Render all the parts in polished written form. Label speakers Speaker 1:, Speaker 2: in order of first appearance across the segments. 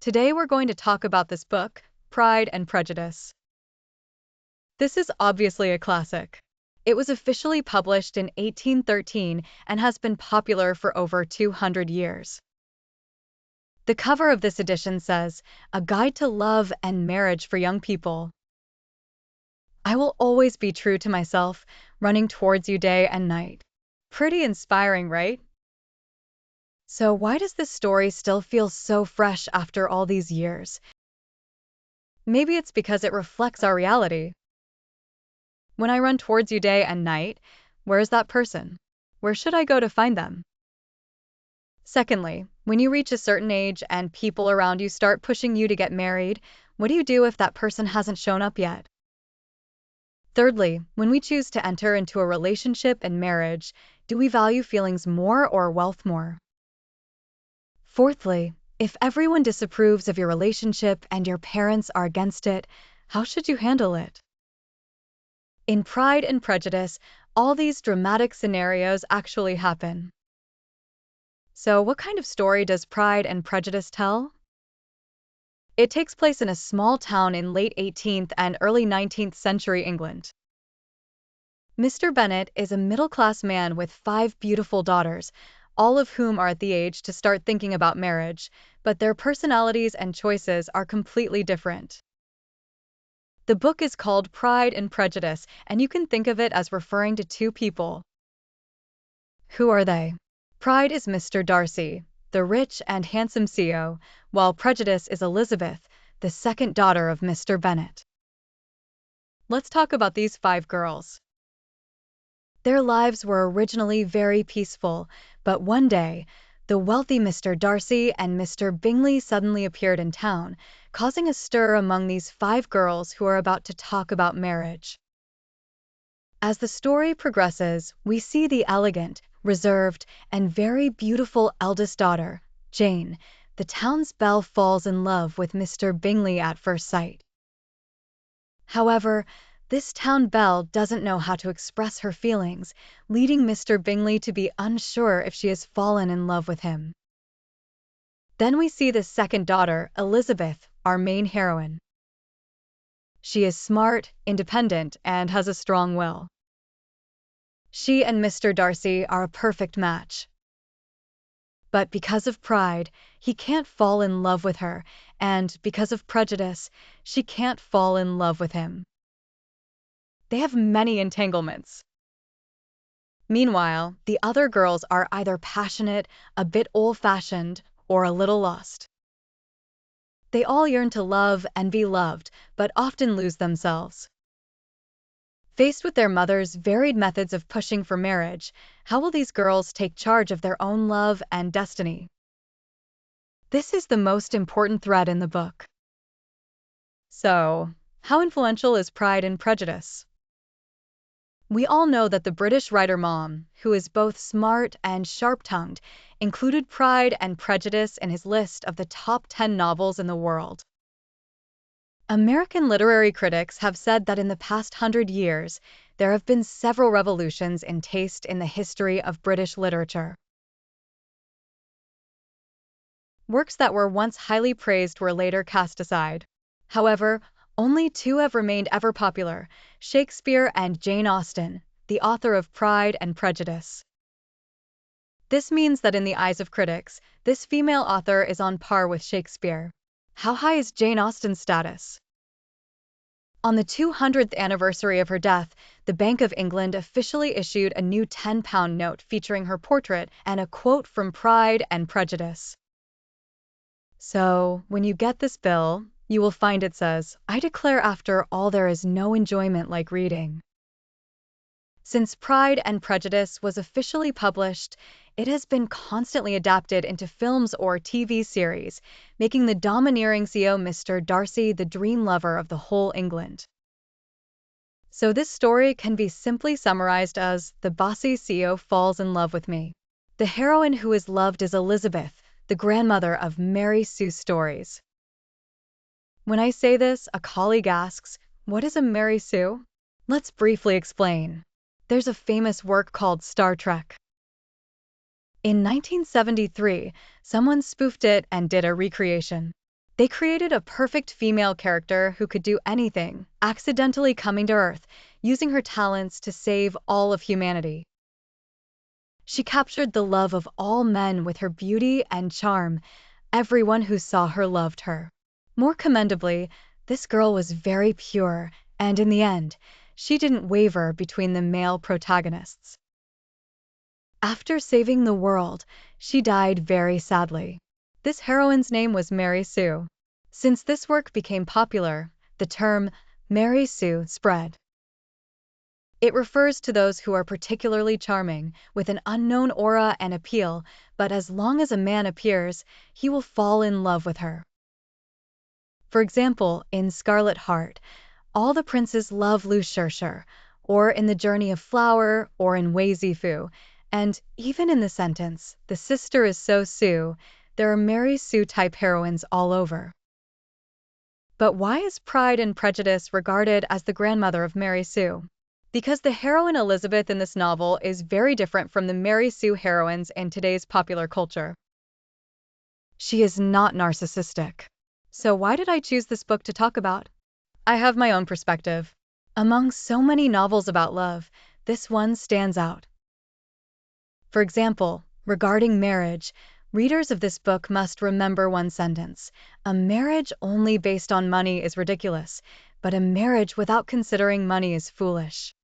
Speaker 1: Today we're going to talk about this book, Pride and Prejudice. This is obviously a classic. It was officially published in 1813 and has been popular for over 200 years. The cover of this edition says, "A Guide to Love and Marriage for Young People." I will always be true to myself, running towards you day and night. Pretty inspiring, right? So why does this story still feel so fresh after all these years? Maybe it's because it reflects our reality. When I run towards you day and night, where is that person? Where should I go to find them? Secondly, when you reach a certain age and people around you start pushing you to get married, what do you do if that person hasn't shown up yet? Thirdly, when we choose to enter into a relationship and marriage, do we value feelings more or wealth more? Fourthly, if everyone disapproves of your relationship and your parents are against it, how should you handle it? In Pride and Prejudice, all these dramatic scenarios actually happen. So, what kind of story does Pride and Prejudice tell? It takes place in a small town in late 18th and early 19th century England. Mr. Bennet is a middle-class man with 5 beautiful daughters, all of whom are at the age to start thinking about marriage, but their personalities and choices are completely different. The book is called Pride and Prejudice, and you can think of it as referring to two people. Who are they? Pride is Mr. Darcy, the rich and handsome CEO, while Prejudice is Elizabeth, the second daughter of Mr. Bennet. Let's talk about these 5 girls. Their lives were originally very peaceful, but one day, the wealthy Mr. Darcy and Mr. Bingley suddenly appeared in town, causing a stir among these 5 girls who are about to talk about marriage. As the story progresses, we see the elegant, reserved, and very beautiful eldest daughter, Jane, the town's belle, falls in love with Mr. Bingley at first sight. However, this town belle doesn't know how to express her feelings, leading Mr. Bingley to be unsure if she has fallen in love with him. Then we see the second daughter, Elizabeth, our main heroine. She is smart, independent, and has a strong will. She and Mr. Darcy are a perfect match. But because of pride, he can't fall in love with her, and because of prejudice, she can't fall in love with him. They have many entanglements. Meanwhile, the other girls are either passionate, a bit old-fashioned, or a little lost. They all yearn to love and be loved, but often lose themselves. Faced with their mother's varied methods of pushing for marriage, how will these girls take charge of their own love and destiny? This is the most important thread in the book. So, how influential is Pride and Prejudice? We all know that the British writer Mom, who is both smart and sharp-tongued, included Pride and Prejudice in his list of the top 10 novels in the world. American literary critics have said that in the past 100 years, there have been several revolutions in taste in the history of British literature. Works that were once highly praised were later cast aside. However, only 2 have remained ever popular: Shakespeare and Jane Austen, the author of Pride and Prejudice. This means that in the eyes of critics, this female author is on par with Shakespeare. How high is Jane Austen's status? On the 200th anniversary of her death, the Bank of England officially issued a new £10 note featuring her portrait and a quote from Pride and Prejudice. So, when you get this bill, you will find it says, "I declare after all there is no enjoyment like reading." Since Pride and Prejudice was officially published, it has been constantly adapted into films or TV series, making the domineering CEO Mr. Darcy the dream lover of the whole England. So this story can be simply summarized as, the bossy CEO falls in love with me. The heroine who is loved is Elizabeth, the grandmother of Mary Sue stories. When I say this, a colleague asks, what is a Mary Sue? Let's briefly explain. There's a famous work called Star Trek. In 1973, someone spoofed it and did a recreation. They created a perfect female character who could do anything, accidentally coming to Earth, using her talents to save all of humanity. She captured the love of all men with her beauty and charm. Everyone who saw her loved her. More commendably, this girl was very pure, and in the end, she didn't waver between the male protagonists. After saving the world, she died very sadly. This heroine's name was Mary Sue. Since this work became popular, the term Mary Sue spread. It refers to those who are particularly charming, with an unknown aura and appeal, but as long as a man appears, he will fall in love with her. For example, in Scarlet Heart, all the princes love Lu Shirshir, or in The Journey of Flower, or in Wei Zifu, and even in the sentence, "The sister is so Sue," there are Mary Sue-type heroines all over. But why is Pride and Prejudice regarded as the grandmother of Mary Sue? Because the heroine Elizabeth in this novel is very different from the Mary Sue heroines in today's popular culture. She is not narcissistic. So why did I choose this book to talk about? I have my own perspective. Among so many novels about love, this one stands out. For example, regarding marriage, readers of this book must remember one sentence: a marriage only based on money is ridiculous, but a marriage without considering money is foolish.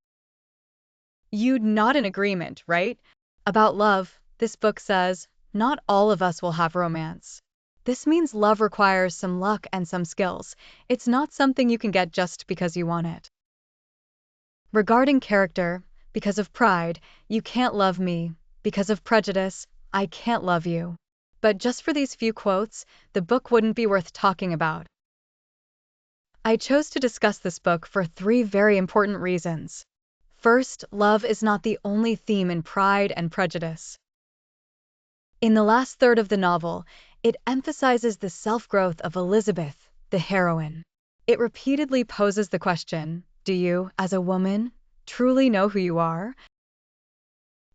Speaker 1: You'd nod in agreement, right? About love, this book says, not all of us will have romance. This means love requires some luck and some skills. It's not something you can get just because you want it. Regarding character, because of pride, you can't love me. Because of prejudice, I can't love you. But just for these few quotes, the book wouldn't be worth talking about. I chose to discuss this book for 3 very important reasons. First, love is not the only theme in Pride and Prejudice. In the last third of the novel, it emphasizes the self-growth of Elizabeth, the heroine. It repeatedly poses the question, do you, as a woman, truly know who you are?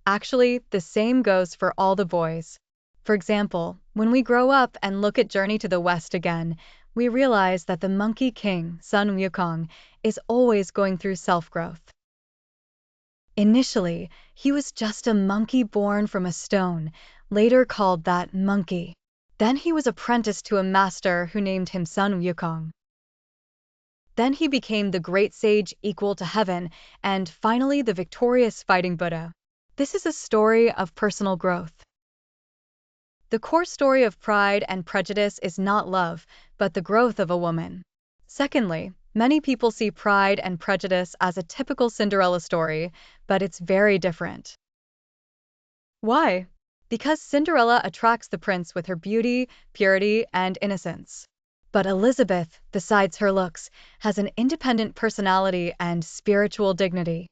Speaker 1: Actually, the same goes for all the boys. For example, when we grow up and look at Journey to the West again, we realize that the Monkey King, Sun Wukong, is always going through self-growth. Initially, he was just a monkey born from a stone, later called that monkey. Then he was apprenticed to a master who named him Sun Wukong. Then he became the great sage equal to heaven, and finally the victorious fighting Buddha. This is a story of personal growth. The core story of Pride and Prejudice is not love, but the growth of a woman. Secondly, many people see Pride and Prejudice as a typical Cinderella story, but it's very different. Why? Because Cinderella attracts the prince with her beauty, purity, and innocence. But Elizabeth, besides her looks, has an independent personality and spiritual dignity.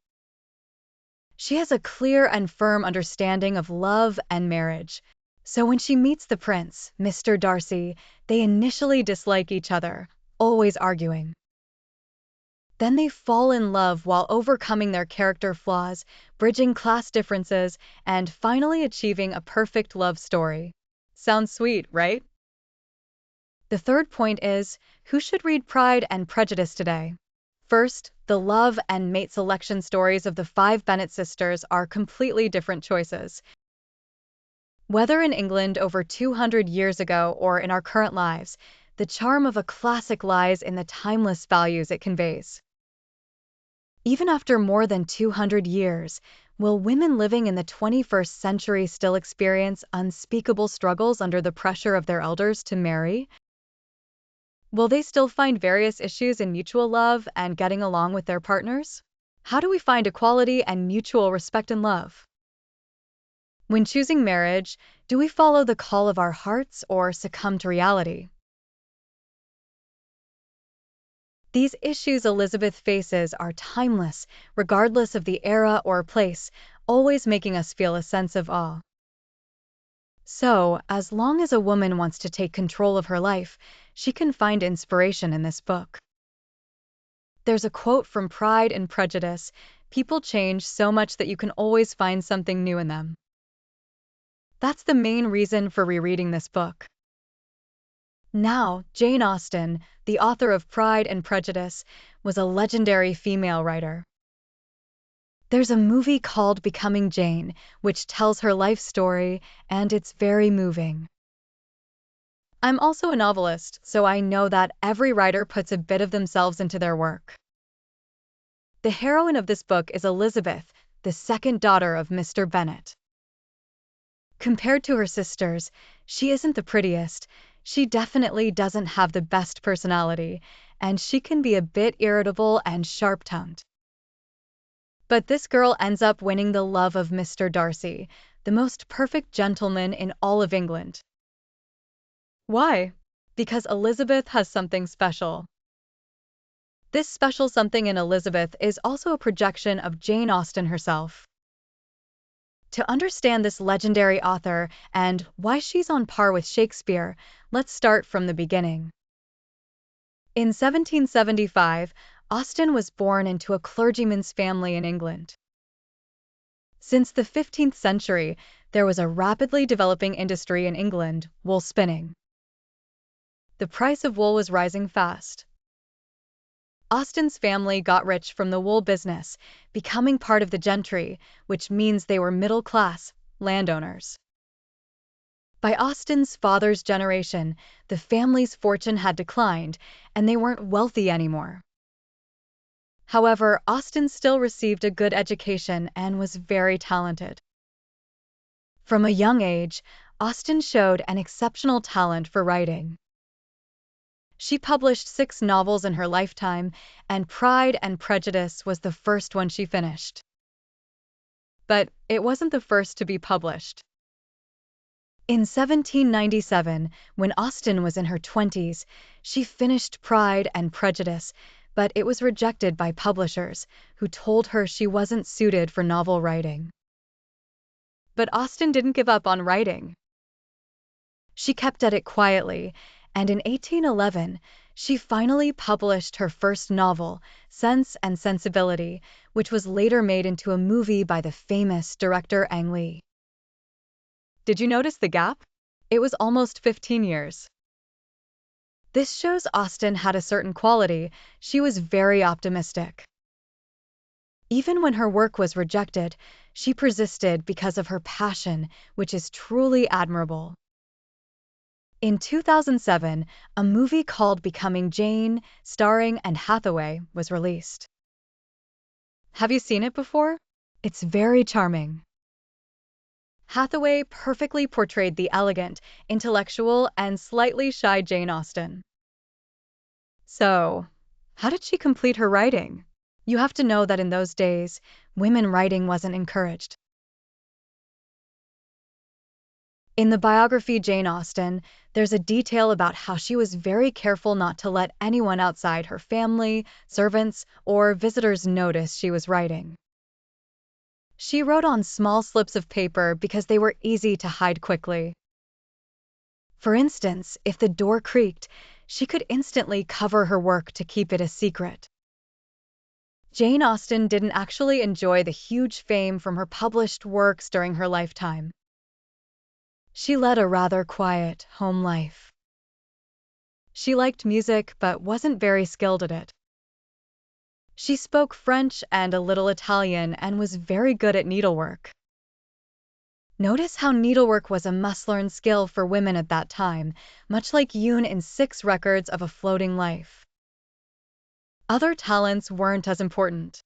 Speaker 1: She has a clear and firm understanding of love and marriage. So when she meets the prince, Mr. Darcy, they initially dislike each other, always arguing. Then they fall in love while overcoming their character flaws, bridging class differences, and finally achieving a perfect love story. Sounds sweet, right? The third point is, who should read Pride and Prejudice today? First, the love and mate selection stories of the 5 Bennet sisters are completely different choices. Whether in England over 200 years ago or in our current lives, the charm of a classic lies in the timeless values it conveys. Even after more than 200 years, will women living in the 21st century still experience unspeakable struggles under the pressure of their elders to marry? Will they still find various issues in mutual love and getting along with their partners? How do we find equality and mutual respect in love? When choosing marriage, do we follow the call of our hearts or succumb to reality? These issues Elizabeth faces are timeless, regardless of the era or place, always making us feel a sense of awe. So, as long as a woman wants to take control of her life, she can find inspiration in this book. There's a quote from Pride and Prejudice: people change so much that you can always find something new in them. That's the main reason for rereading this book. Now, Jane Austen, the author of Pride and Prejudice, was a legendary female writer. There's a movie called Becoming Jane, which tells her life story, and it's very moving. I'm also a novelist, so I know that every writer puts a bit of themselves into their work. The heroine of this book is Elizabeth, the second daughter of Mr. Bennet. Compared to her sisters, she isn't the prettiest, she definitely doesn't have the best personality, and she can be a bit irritable and sharp-tongued. But this girl ends up winning the love of Mr. Darcy, the most perfect gentleman in all of England. Why? Because Elizabeth has something special. This special something in Elizabeth is also a projection of Jane Austen herself. To understand this legendary author and why she's on par with Shakespeare, let's start from the beginning. In 1775, Austen was born into a clergyman's family in England. Since the 15th century, there was a rapidly developing industry in England, wool spinning. The price of wool was rising fast. Austen's family got rich from the wool business, becoming part of the gentry, which means they were middle-class landowners. By Austen's father's generation, the family's fortune had declined, and they weren't wealthy anymore. However, Austen still received a good education and was very talented. From a young age, Austen showed an exceptional talent for writing. She published 6 novels in her lifetime, and Pride and Prejudice was the first one she finished. But it wasn't the first to be published. In 1797, when Austen was in her 20s, she finished Pride and Prejudice, but it was rejected by publishers, who told her she wasn't suited for novel writing. But Austen didn't give up on writing. She kept at it quietly, and in 1811, she finally published her first novel, Sense and Sensibility, which was later made into a movie by the famous director Ang Lee. Did you notice the gap? It was almost 15 years. This shows Austen had a certain quality. She was very optimistic. Even when her work was rejected, she persisted because of her passion, which is truly admirable. In 2007, a movie called Becoming Jane, starring Anne Hathaway, was released. Have you seen it before? It's very charming. Hathaway perfectly portrayed the elegant, intellectual, and slightly shy Jane Austen. So, how did she complete her writing? You have to know that in those days, women writing wasn't encouraged. In the biography Jane Austen, there's a detail about how she was very careful not to let anyone outside her family, servants, or visitors notice she was writing. She wrote on small slips of paper because they were easy to hide quickly. For instance, if the door creaked, she could instantly cover her work to keep it a secret. Jane Austen didn't actually enjoy the huge fame from her published works during her lifetime. She led a rather quiet home life. She liked music but wasn't very skilled at it. She spoke French and a little Italian and was very good at needlework. Notice how needlework was a must-learn skill for women at that time, much like Yoon in 6 Records of a Floating Life. Other talents weren't as important.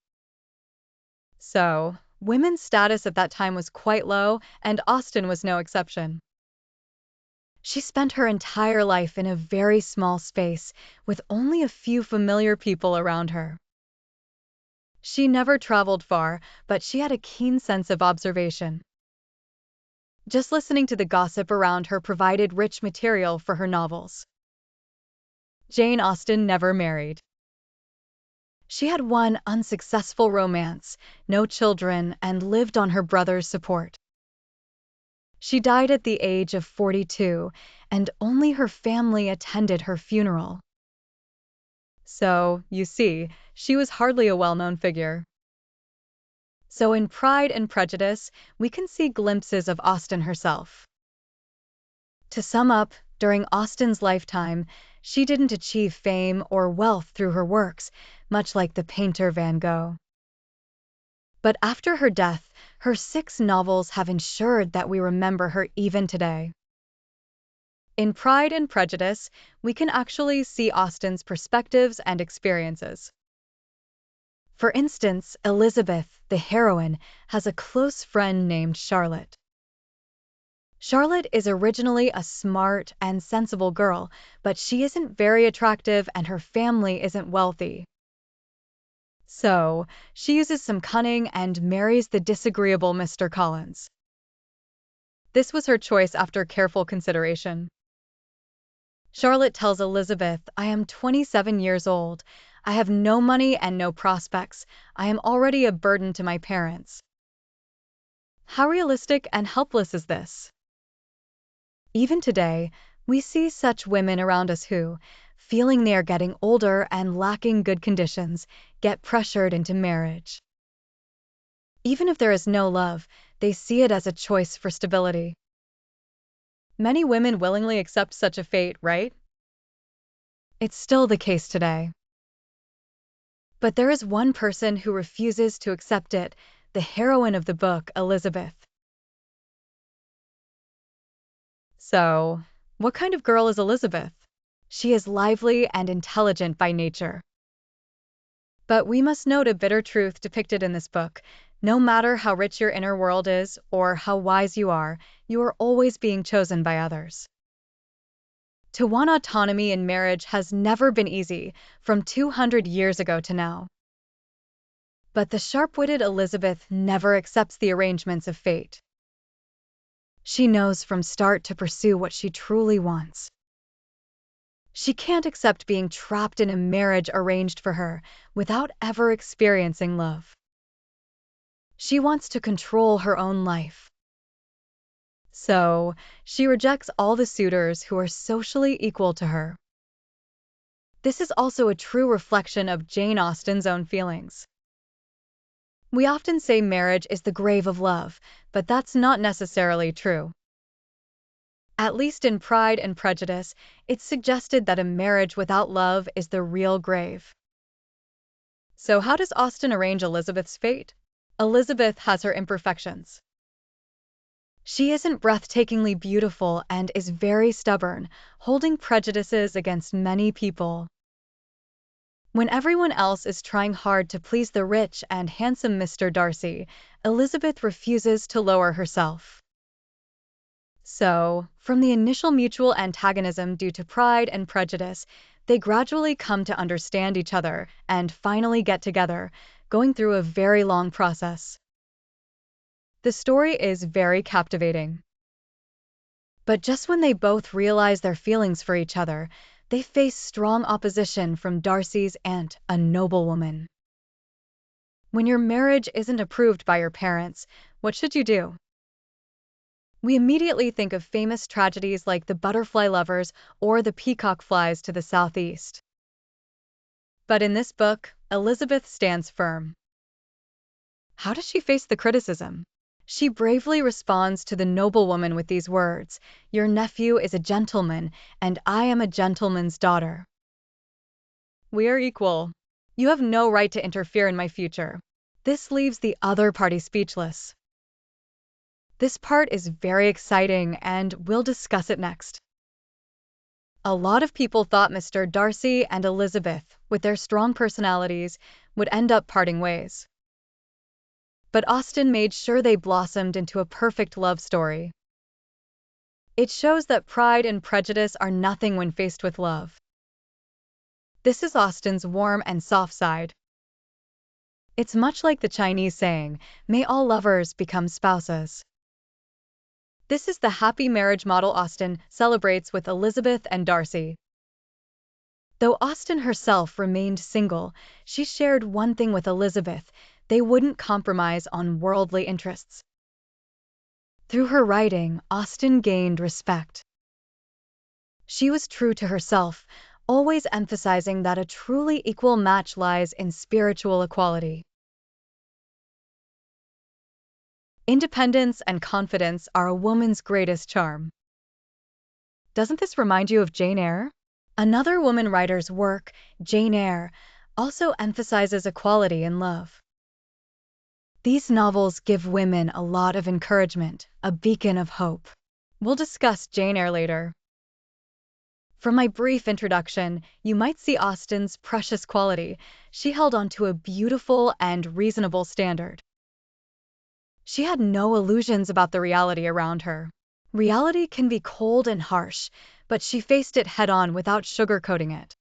Speaker 1: So, women's status at that time was quite low, and Austen was no exception. She spent her entire life in a very small space, with only a few familiar people around her. She never traveled far, but she had a keen sense of observation. Just listening to the gossip around her provided rich material for her novels. Jane Austen never married. She had one unsuccessful romance, no children, and lived on her brother's support. She died at the age of 42, and only her family attended her funeral. So, you see, she was hardly a well-known figure. So in Pride and Prejudice, we can see glimpses of Austen herself. To sum up, during Austen's lifetime, she didn't achieve fame or wealth through her works, much like the painter Van Gogh. But after her death, her 6 novels have ensured that we remember her even today. In Pride and Prejudice, we can actually see Austen's perspectives and experiences. For instance, Elizabeth, the heroine, has a close friend named Charlotte. Charlotte is originally a smart and sensible girl, but she isn't very attractive and her family isn't wealthy. So, she uses some cunning and marries the disagreeable Mr. Collins. This was her choice after careful consideration. Charlotte tells Elizabeth, "I am 27 years old. I have no money and no prospects. I am already a burden to my parents." How realistic and helpless is this? Even today, we see such women around us who, feeling they are getting older and lacking good conditions, get pressured into marriage. Even if there is no love, they see it as a choice for stability. Many women willingly accept such a fate, right? It's still the case today. But there is one person who refuses to accept it, the heroine of the book, Elizabeth. So, what kind of girl is Elizabeth? She is lively and intelligent by nature. But we must note a bitter truth depicted in this book. No matter how rich your inner world is or how wise you are always being chosen by others. To want autonomy in marriage has never been easy, from 200 years ago to now. But the sharp-witted Elizabeth never accepts the arrangements of fate. She knows from start to pursue what she truly wants. She can't accept being trapped in a marriage arranged for her without ever experiencing love. She wants to control her own life. So, she rejects all the suitors who are socially equal to her. This is also a true reflection of Jane Austen's own feelings. We often say marriage is the grave of love, but that's not necessarily true. At least in Pride and Prejudice, it's suggested that a marriage without love is the real grave. So how does Austen arrange Elizabeth's fate? Elizabeth has her imperfections. She isn't breathtakingly beautiful and is very stubborn, holding prejudices against many people. When everyone else is trying hard to please the rich and handsome Mr. Darcy, Elizabeth refuses to lower herself. So, from the initial mutual antagonism due to Pride and Prejudice, they gradually come to understand each other and finally get together, going through a very long process. The story is very captivating. But just when they both realize their feelings for each other, they face strong opposition from Darcy's aunt, a noblewoman. When your marriage isn't approved by your parents, what should you do? We immediately think of famous tragedies like the butterfly lovers or the peacock flies to the southeast. But in this book, Elizabeth stands firm. How does she face the criticism? She bravely responds to the noblewoman with these words, "Your nephew is a gentleman, and I am a gentleman's daughter. We are equal. You have no right to interfere in my future." This leaves the other party speechless. This part is very exciting, and we'll discuss it next. A lot of people thought Mr. Darcy and Elizabeth, with their strong personalities, would end up parting ways. But Austen made sure they blossomed into a perfect love story. It shows that Pride and Prejudice are nothing when faced with love. This is Austen's warm and soft side. It's much like the Chinese saying, "May all lovers become spouses." This is the happy marriage model Austen celebrates with Elizabeth and Darcy. Though Austen herself remained single, she shared one thing with Elizabeth: they wouldn't compromise on worldly interests. Through her writing, Austen gained respect. She was true to herself, always emphasizing that a truly equal match lies in spiritual equality. Independence and confidence are a woman's greatest charm. Doesn't this remind you of Jane Eyre? Another woman writer's work, Jane Eyre, also emphasizes equality in love. These novels give women a lot of encouragement, a beacon of hope. We'll discuss Jane Eyre later. From my brief introduction, you might see Austen's precious quality. She held on to a beautiful and reasonable standard. She had no illusions about the reality around her. Reality can be cold and harsh, but she faced it head-on without sugarcoating it.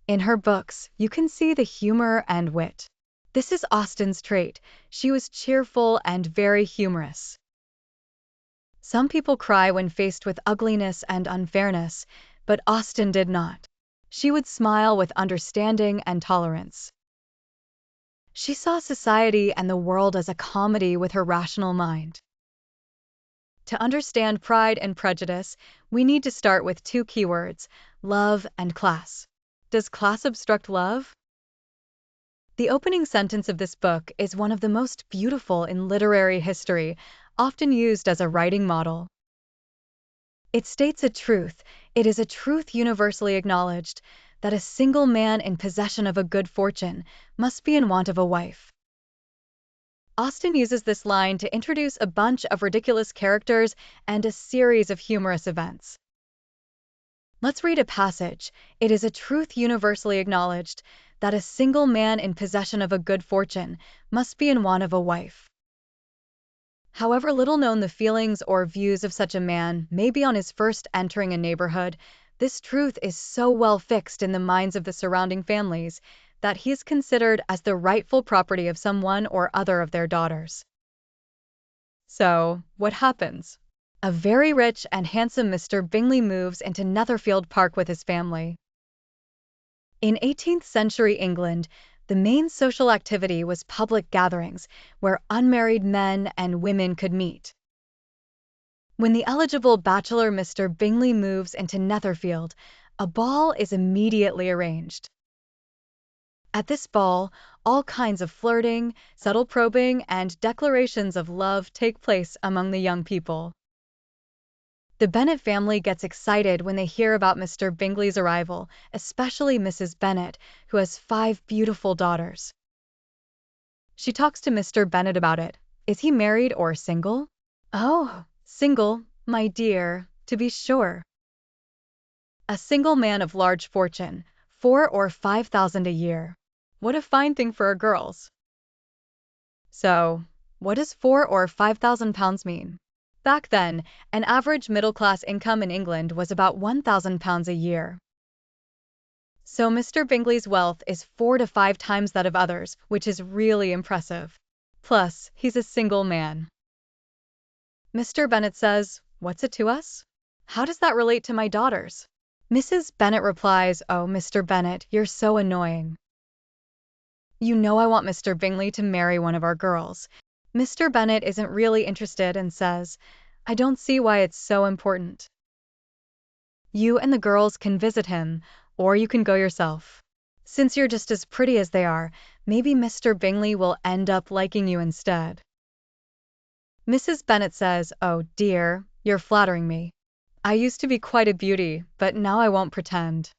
Speaker 1: In her books, you can see the humor and wit. This is Austen's trait. She was cheerful and very humorous. Some people cry when faced with ugliness and unfairness, but Austen did not. She would smile with understanding and tolerance. She saw society and the world as a comedy with her rational mind. To understand Pride and Prejudice, we need to start with two keywords, love and class. Does class obstruct love? The opening sentence of this book is one of the most beautiful in literary history, often used as a writing model. It states a truth, it is a truth universally acknowledged, that a single man in possession of a good fortune must be in want of a wife. Austen uses this line to introduce a bunch of ridiculous characters and a series of humorous events. Let's read a passage. It is a truth universally acknowledged that a single man in possession of a good fortune must be in want of a wife. However little known the feelings or views of such a man may be on his first entering a neighborhood, this truth is so well fixed in the minds of the surrounding families that he is considered as the rightful property of some one or other of their daughters. So, what happens? A very rich and handsome Mr. Bingley moves into Netherfield Park with his family. In 18th century England, the main social activity was public gatherings where unmarried men and women could meet. When the eligible bachelor Mr. Bingley moves into Netherfield, a ball is immediately arranged. At this ball, all kinds of flirting, subtle probing, and declarations of love take place among the young people. The Bennet family gets excited when they hear about Mr. Bingley's arrival, especially Mrs. Bennet, who has 5 beautiful daughters. She talks to Mr. Bennet about it. Is he married or single? Oh, single, my dear, to be sure. A single man of large fortune, 4,000 or 5,000 a year. What a fine thing for our girls. So, what does 4,000 or 5,000 pounds mean? Back then, an average middle-class income in England was about £1,000 a year. So Mr. Bingley's wealth is 4 to 5 times that of others, which is really impressive. Plus, he's a single man. Mr. Bennet says, "What's it to us? How does that relate to my daughters?" Mrs. Bennet replies, "Oh, Mr. Bennet, you're so annoying. You know I want Mr. Bingley to marry one of our girls." Mr. Bennet isn't really interested and says, "I don't see why it's so important. You and the girls can visit him, or you can go yourself. Since you're just as pretty as they are, maybe Mr. Bingley will end up liking you instead." Mrs. Bennet says, "Oh dear, you're flattering me. I used to be quite a beauty, but now I won't pretend."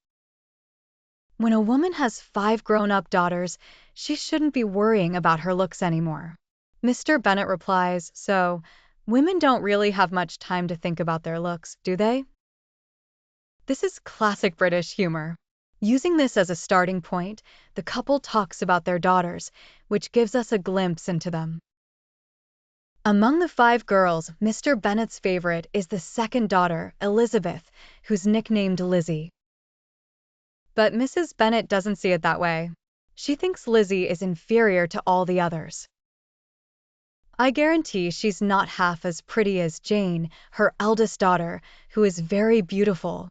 Speaker 1: When a woman has 5 grown-up daughters, she shouldn't be worrying about her looks anymore. Mr. Bennet replies, "So, women don't really have much time to think about their looks, do they?" This is classic British humor. Using this as a starting point, the couple talks about their daughters, which gives us a glimpse into them. Among the 5 girls, Mr. Bennet's favorite is the second daughter, Elizabeth, who's nicknamed Lizzie. But Mrs. Bennet doesn't see it that way. She thinks Lizzie is inferior to all the others. I guarantee she's not half as pretty as Jane, her eldest daughter, who is very beautiful.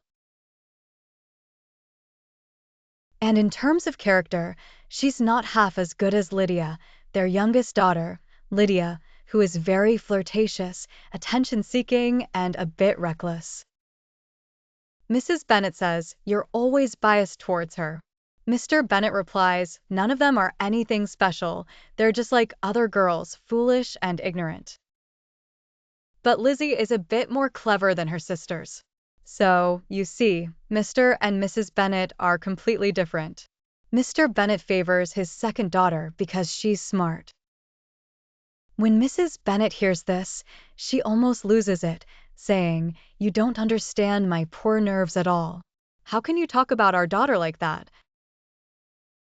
Speaker 1: And in terms of character, she's not half as good as Lydia, their youngest daughter, Lydia, who is very flirtatious, attention-seeking, and a bit reckless. Mrs. Bennet says, "You're always biased towards her." Mr. Bennet replies, "None of them are anything special, they're just like other girls, foolish and ignorant." But Lizzie is a bit more clever than her sisters. So, you see, Mr. and Mrs. Bennet are completely different. Mr. Bennet favors his second daughter because she's smart. When Mrs. Bennet hears this, she almost loses it, saying, "You don't understand my poor nerves at all. How can you talk about our daughter like that?"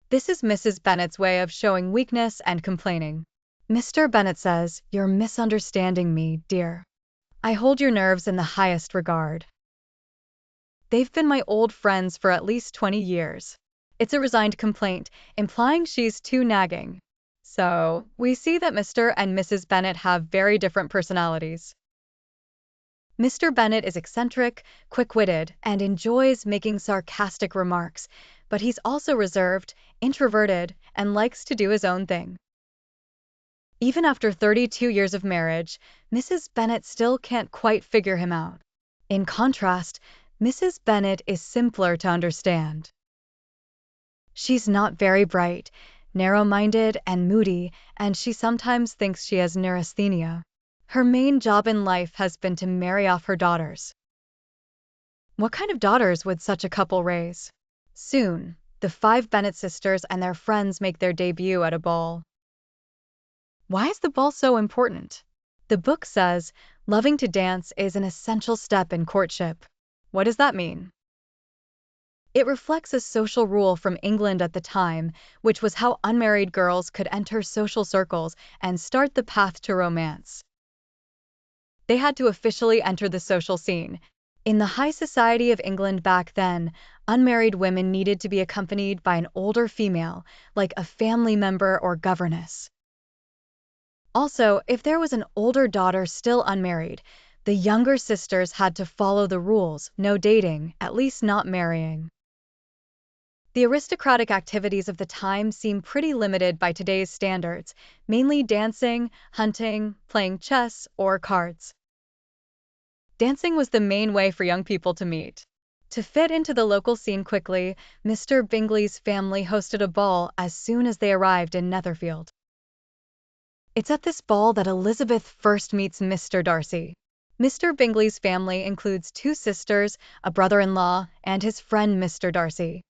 Speaker 1: This is Mrs. Bennet's way of showing weakness and complaining. Mr. Bennet says, "You're misunderstanding me, dear. I hold your nerves in the highest regard. They've been my old friends for at least 20 years. It's a resigned complaint, implying she's too nagging. So, we see that Mr. and Mrs. Bennet have very different personalities. Mr. Bennet is eccentric, quick-witted, and enjoys making sarcastic remarks, but he's also reserved, introverted, and likes to do his own thing. Even after 32 years of marriage, Mrs. Bennet still can't quite figure him out. In contrast, Mrs. Bennet is simpler to understand. She's not very bright, narrow-minded, and moody, and she sometimes thinks she has neurasthenia. Her main job in life has been to marry off her daughters. What kind of daughters would such a couple raise? Soon, the 5 Bennet sisters and their friends make their debut at a ball. Why is the ball so important? The book says, loving to dance is an essential step in courtship. What does that mean? It reflects a social rule from England at the time, which was how unmarried girls could enter social circles and start the path to romance. They had to officially enter the social scene. In the high society of England back then, unmarried women needed to be accompanied by an older female, like a family member or governess. Also, if there was an older daughter still unmarried, the younger sisters had to follow the rules, no dating, at least not marrying. The aristocratic activities of the time seem pretty limited by today's standards, mainly dancing, hunting, playing chess, or cards. Dancing was the main way for young people to meet. To fit into the local scene quickly, Mr. Bingley's family hosted a ball as soon as they arrived in Netherfield. It's at this ball that Elizabeth first meets Mr. Darcy. Mr. Bingley's family includes 2 sisters, a brother-in-law, and his friend Mr. Darcy.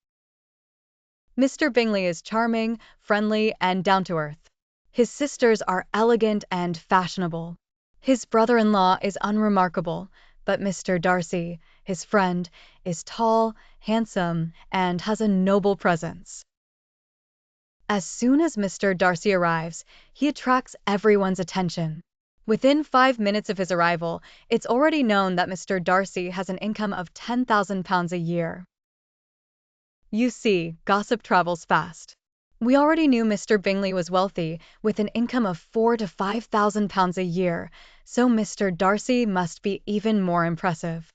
Speaker 1: Mr. Bingley is charming, friendly, and down-to-earth. His sisters are elegant and fashionable. His brother-in-law is unremarkable, but Mr. Darcy, his friend, is tall, handsome, and has a noble presence. As soon as Mr. Darcy arrives, he attracts everyone's attention. Within 5 minutes of his arrival, it's already known that Mr. Darcy has an income of £10,000 a year. You see, gossip travels fast. We already knew Mr. Bingley was wealthy, with an income of £4,000 to £5,000 a year, so Mr. Darcy must be even more impressive.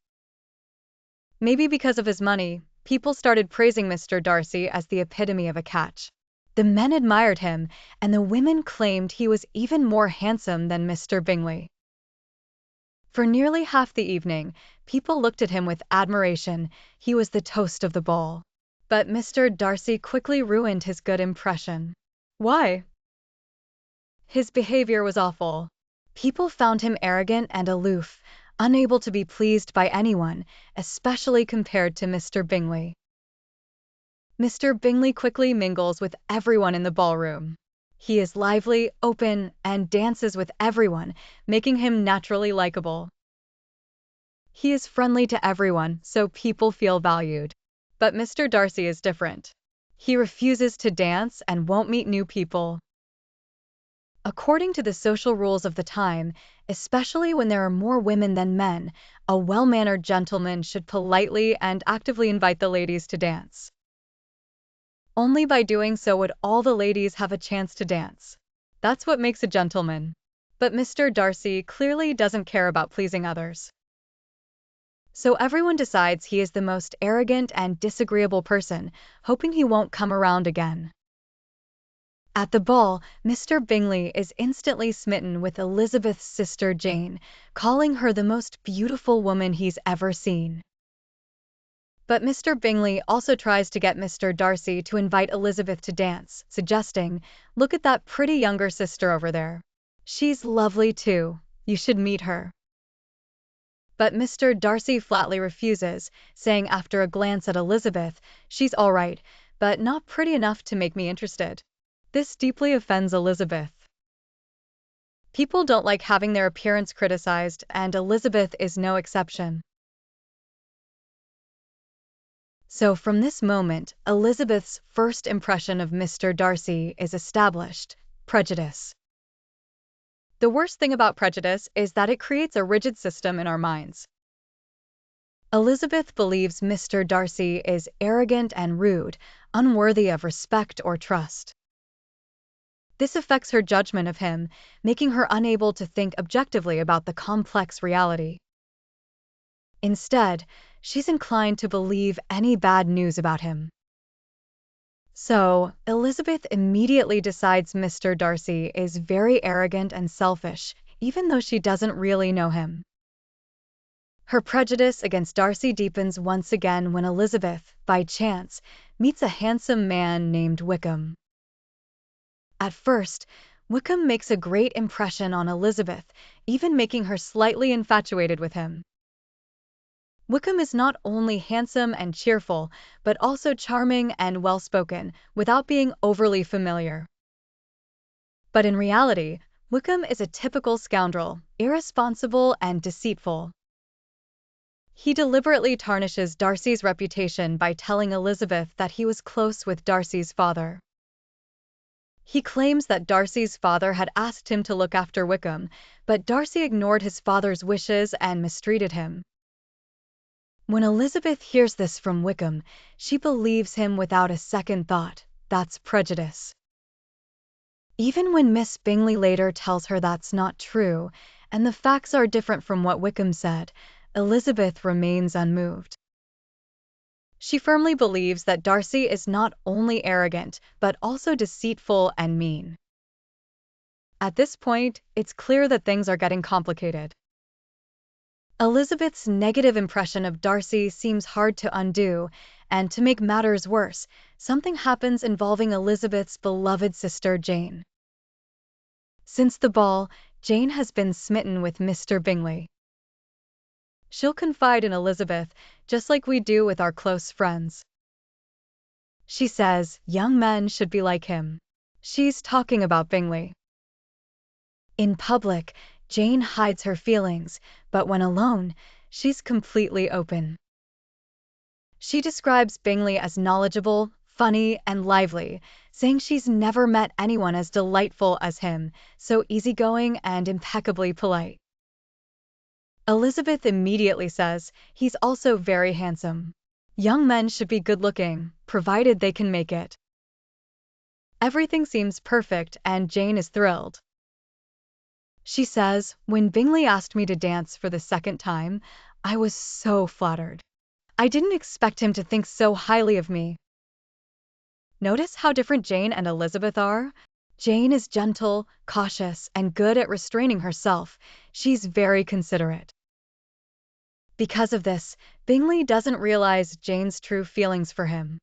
Speaker 1: Maybe because of his money, people started praising Mr. Darcy as the epitome of a catch. The men admired him, and the women claimed he was even more handsome than Mr. Bingley. For nearly half the evening, people looked at him with admiration. He was the toast of the ball. But Mr. Darcy quickly ruined his good impression. Why? His behavior was awful. People found him arrogant and aloof, unable to be pleased by anyone, especially compared to Mr. Bingley. Mr. Bingley quickly mingles with everyone in the ballroom. He is lively, open, and dances with everyone, making him naturally likable. He is friendly to everyone, so people feel valued. But Mr. Darcy is different. He refuses to dance and won't meet new people. According to the social rules of the time, especially when there are more women than men, a well-mannered gentleman should politely and actively invite the ladies to dance. Only by doing so would all the ladies have a chance to dance. That's what makes a gentleman. But Mr. Darcy clearly doesn't care about pleasing others. So everyone decides he is the most arrogant and disagreeable person, hoping he won't come around again. At the ball, Mr. Bingley is instantly smitten with Elizabeth's sister Jane, calling her the most beautiful woman he's ever seen. But Mr. Bingley also tries to get Mr. Darcy to invite Elizabeth to dance, suggesting, "Look at that pretty younger sister over there. She's lovely too. You should meet her." But Mr. Darcy flatly refuses, saying after a glance at Elizabeth, she's all right, but not pretty enough to make me interested. This deeply offends Elizabeth. People don't like having their appearance criticized, and Elizabeth is no exception. So from this moment, Elizabeth's first impression of Mr. Darcy is established: prejudice. The worst thing about prejudice is that it creates a rigid system in our minds. Elizabeth believes Mr. Darcy is arrogant and rude, unworthy of respect or trust. This affects her judgment of him, making her unable to think objectively about the complex reality. Instead, she's inclined to believe any bad news about him. So, Elizabeth immediately decides Mr. Darcy is very arrogant and selfish, even though she doesn't really know him. Her prejudice against Darcy deepens once again when Elizabeth, by chance, meets a handsome man named Wickham. At first, Wickham makes a great impression on Elizabeth, even making her slightly infatuated with him. Wickham is not only handsome and cheerful, but also charming and well-spoken, without being overly familiar. But in reality, Wickham is a typical scoundrel, irresponsible and deceitful. He deliberately tarnishes Darcy's reputation by telling Elizabeth that he was close with Darcy's father. He claims that Darcy's father had asked him to look after Wickham, but Darcy ignored his father's wishes and mistreated him. When Elizabeth hears this from Wickham, she believes him without a second thought. That's prejudice. Even when Miss Bingley later tells her that's not true, and the facts are different from what Wickham said, Elizabeth remains unmoved. She firmly believes that Darcy is not only arrogant, but also deceitful and mean. At this point, it's clear that things are getting complicated. Elizabeth's negative impression of Darcy seems hard to undo, and to make matters worse, something happens involving Elizabeth's beloved sister Jane. Since the ball, Jane has been smitten with Mr. Bingley. She'll confide in Elizabeth, just like we do with our close friends. She says young men should be like him. She's talking about Bingley. In public, Jane hides her feelings, but when alone, she's completely open. She describes Bingley as knowledgeable, funny, and lively, saying she's never met anyone as delightful as him, so easygoing and impeccably polite. Elizabeth immediately says he's also very handsome. Young men should be good-looking, provided they can make it. Everything seems perfect and Jane is thrilled. She says, when Bingley asked me to dance for the second time, I was so flattered. I didn't expect him to think so highly of me. Notice how different Jane and Elizabeth are? Jane is gentle, cautious, and good at restraining herself. She's very considerate. Because of this, Bingley doesn't realize Jane's true feelings for him.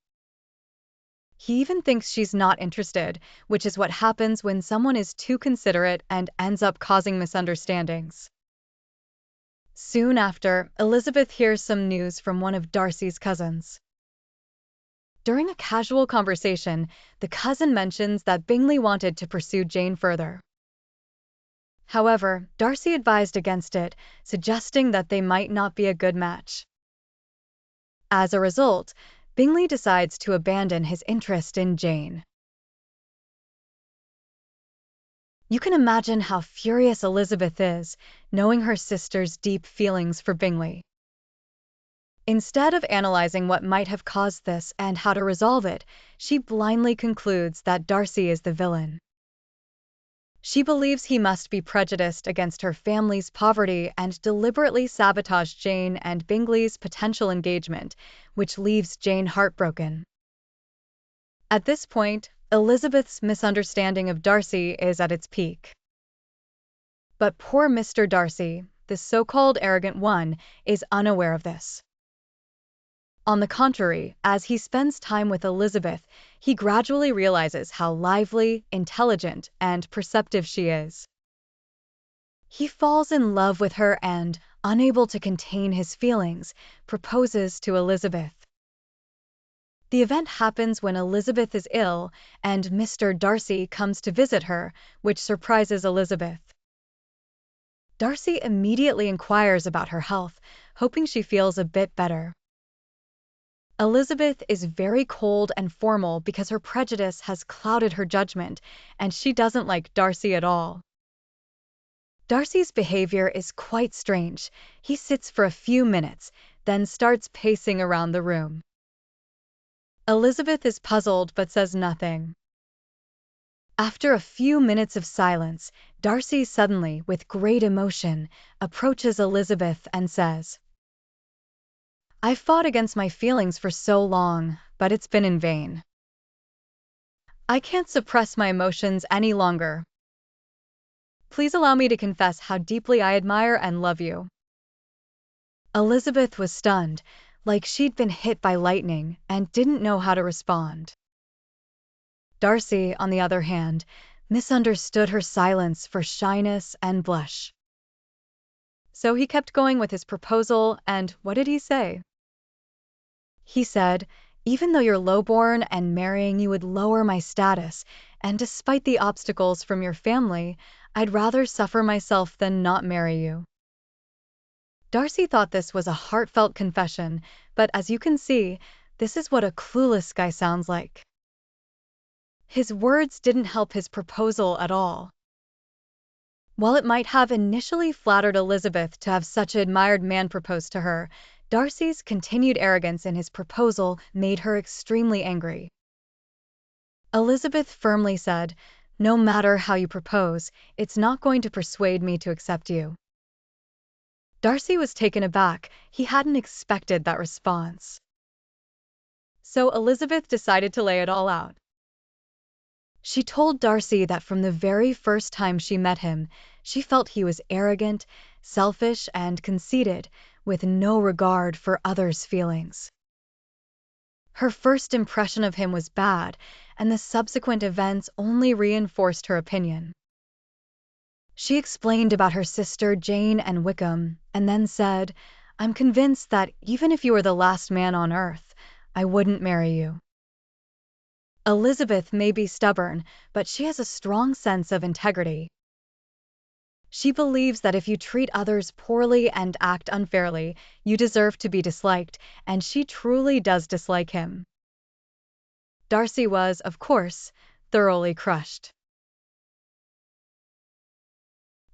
Speaker 1: He even thinks she's not interested, which is what happens when someone is too considerate and ends up causing misunderstandings. Soon after, Elizabeth hears some news from one of Darcy's cousins. During a casual conversation, the cousin mentions that Bingley wanted to pursue Jane further. However, Darcy advised against it, suggesting that they might not be a good match. As a result, Bingley decides to abandon his interest in Jane. You can imagine how furious Elizabeth is, knowing her sister's deep feelings for Bingley. Instead of analyzing what might have caused this and how to resolve it, she blindly concludes that Darcy is the villain. She believes he must be prejudiced against her family's poverty and deliberately sabotage Jane and Bingley's potential engagement, which leaves Jane heartbroken. At this point, Elizabeth's misunderstanding of Darcy is at its peak. But poor Mr. Darcy, the so-called arrogant one, is unaware of this. On the contrary, as he spends time with Elizabeth, he gradually realizes how lively, intelligent, and perceptive she is. He falls in love with her and, unable to contain his feelings, proposes to Elizabeth. The event happens when Elizabeth is ill and Mr. Darcy comes to visit her, which surprises Elizabeth. Darcy immediately inquires about her health, hoping she feels a bit better. Elizabeth is very cold and formal because her prejudice has clouded her judgment, and she doesn't like Darcy at all. Darcy's behavior is quite strange. He sits for a few minutes, then starts pacing around the room. Elizabeth is puzzled but says nothing. After a few minutes of silence, Darcy suddenly, with great emotion, approaches Elizabeth and says, "I've fought against my feelings for so long, but it's been in vain. I can't suppress my emotions any longer. Please allow me to confess how deeply I admire and love you." Elizabeth was stunned, like she'd been hit by lightning, and didn't know how to respond. Darcy, on the other hand, misunderstood her silence for shyness and blush. So he kept going with his proposal, and what did he say? He said, "Even though you're lowborn and marrying you would lower my status, and despite the obstacles from your family, I'd rather suffer myself than not marry you." Darcy thought this was a heartfelt confession, but as you can see, this is what a clueless guy sounds like. His words didn't help his proposal at all. While it might have initially flattered Elizabeth to have such an admired man propose to her, Darcy's continued arrogance in his proposal made her extremely angry. Elizabeth firmly said, "No matter how you propose, it's not going to persuade me to accept you." Darcy was taken aback. He hadn't expected that response. So Elizabeth decided to lay it all out. She told Darcy that from the very first time she met him, she felt he was arrogant, selfish, and conceited, with no regard for others' feelings. Her first impression of him was bad, and the subsequent events only reinforced her opinion. She explained about her sister Jane and Wickham, and then said, "I'm convinced that even if you were the last man on earth, I wouldn't marry you." Elizabeth may be stubborn, but she has a strong sense of integrity. She believes that if you treat others poorly and act unfairly, you deserve to be disliked, and she truly does dislike him. Darcy was, of course, thoroughly crushed.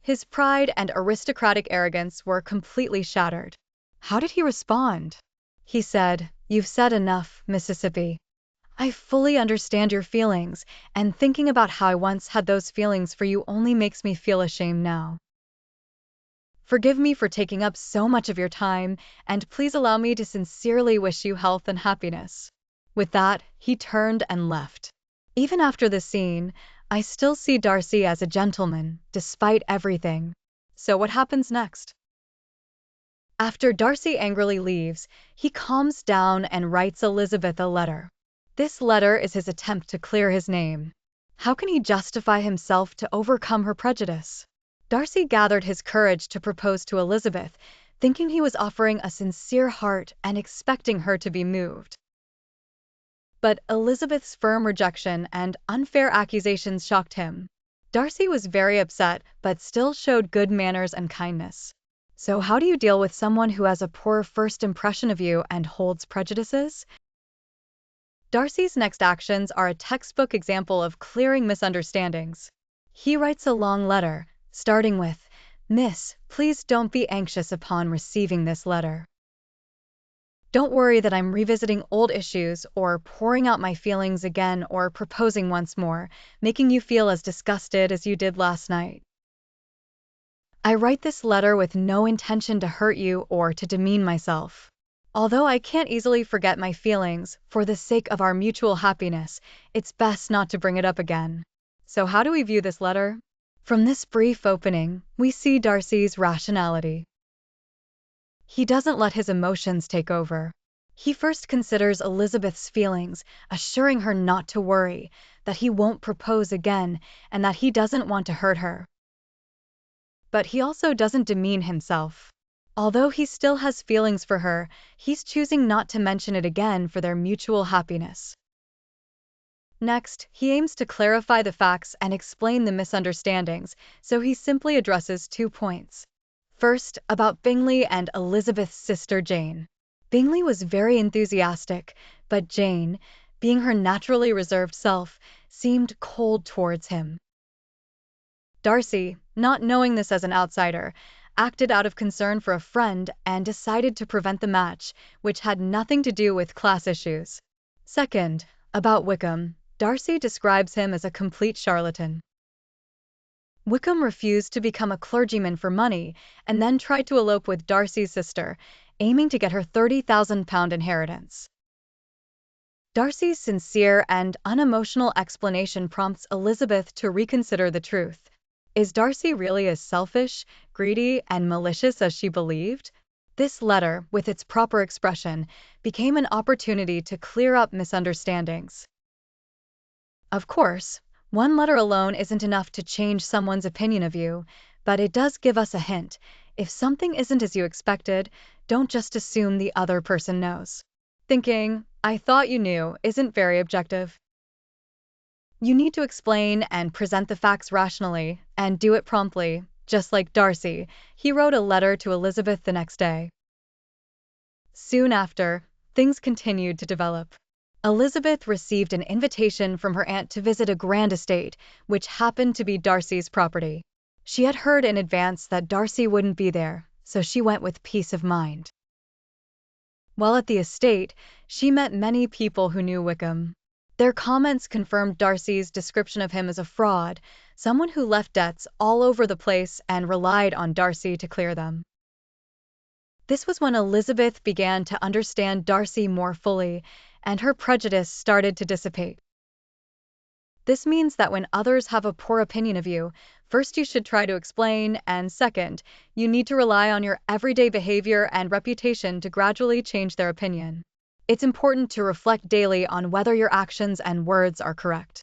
Speaker 1: His pride and aristocratic arrogance were completely shattered. How did he respond? He said, "You've said enough, Mississippi. I fully understand your feelings, and thinking about how I once had those feelings for you only makes me feel ashamed now. Forgive me for taking up so much of your time, and please allow me to sincerely wish you health and happiness." With that, he turned and left. Even after the scene, I still see Darcy as a gentleman, despite everything. So what happens next? After Darcy angrily leaves, he calms down and writes Elizabeth a letter. This letter is his attempt to clear his name. How can he justify himself to overcome her prejudice? Darcy gathered his courage to propose to Elizabeth, thinking he was offering a sincere heart and expecting her to be moved. But Elizabeth's firm rejection and unfair accusations shocked him. Darcy was very upset, but still showed good manners and kindness. So how do you deal with someone who has a poor first impression of you and holds prejudices? Darcy's next actions are a textbook example of clearing misunderstandings. He writes a long letter, starting with, "Miss, please don't be anxious upon receiving this letter. Don't worry that I'm revisiting old issues or pouring out my feelings again or proposing once more, making you feel as disgusted as you did last night. I write this letter with no intention to hurt you or to demean myself. Although I can't easily forget my feelings, for the sake of our mutual happiness, it's best not to bring it up again." So how do we view this letter? From this brief opening, we see Darcy's rationality. He doesn't let his emotions take over. He first considers Elizabeth's feelings, assuring her not to worry, that he won't propose again, and that he doesn't want to hurt her. But he also doesn't demean himself. Although he still has feelings for her, he's choosing not to mention it again for their mutual happiness. Next, he aims to clarify the facts and explain the misunderstandings, so he simply addresses 2 points. First, about Bingley and Elizabeth's sister Jane. Bingley was very enthusiastic, but Jane, being her naturally reserved self, seemed cold towards him. Darcy, not knowing this as an outsider, acted out of concern for a friend and decided to prevent the match, which had nothing to do with class issues. Second, about Wickham. Darcy describes him as a complete charlatan. Wickham refused to become a clergyman for money and then tried to elope with Darcy's sister, aiming to get her £30,000 inheritance. Darcy's sincere and unemotional explanation prompts Elizabeth to reconsider the truth. Is Darcy really as selfish, greedy, and malicious as she believed? This letter, with its proper expression, became an opportunity to clear up misunderstandings. Of course, one letter alone isn't enough to change someone's opinion of you, but it does give us a hint. If something isn't as you expected, don't just assume the other person knows. Thinking, "I thought you knew," isn't very objective. You need to explain and present the facts rationally, and do it promptly. Just like Darcy, he wrote a letter to Elizabeth the next day. Soon after, things continued to develop. Elizabeth received an invitation from her aunt to visit a grand estate, which happened to be Darcy's property. She had heard in advance that Darcy wouldn't be there, so she went with peace of mind. While at the estate, she met many people who knew Wickham. Their comments confirmed Darcy's description of him as a fraud, someone who left debts all over the place and relied on Darcy to clear them. This was when Elizabeth began to understand Darcy more fully, and her prejudice started to dissipate. This means that when others have a poor opinion of you, first you should try to explain, and second, you need to rely on your everyday behavior and reputation to gradually change their opinion. It's important to reflect daily on whether your actions and words are correct.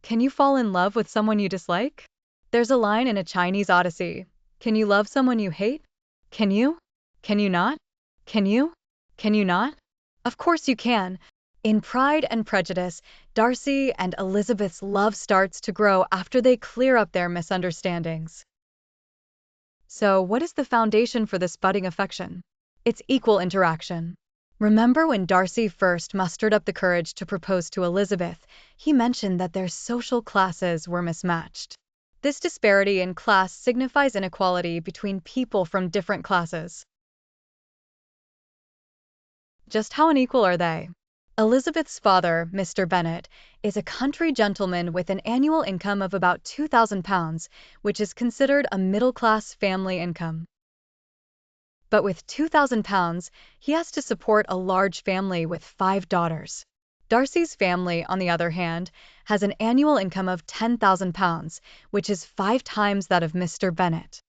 Speaker 1: Can you fall in love with someone you dislike? There's a line in A Chinese Odyssey. Can you love someone you hate? Can you? Can you not? Can you? Can you not? Of course you can. In Pride and Prejudice, Darcy and Elizabeth's love starts to grow after they clear up their misunderstandings. So, what is the foundation for this budding affection? It's equal interaction. Remember when Darcy first mustered up the courage to propose to Elizabeth, he mentioned that their social classes were mismatched. This disparity in class signifies inequality between people from different classes. Just how unequal are they? Elizabeth's father, Mr. Bennet, is a country gentleman with an annual income of about £2,000, which is considered a middle-class family income. But with £2,000, he has to support a large family with 5 daughters. Darcy's family, on the other hand, has an annual income of £10,000, which is 5 times that of Mr. Bennet.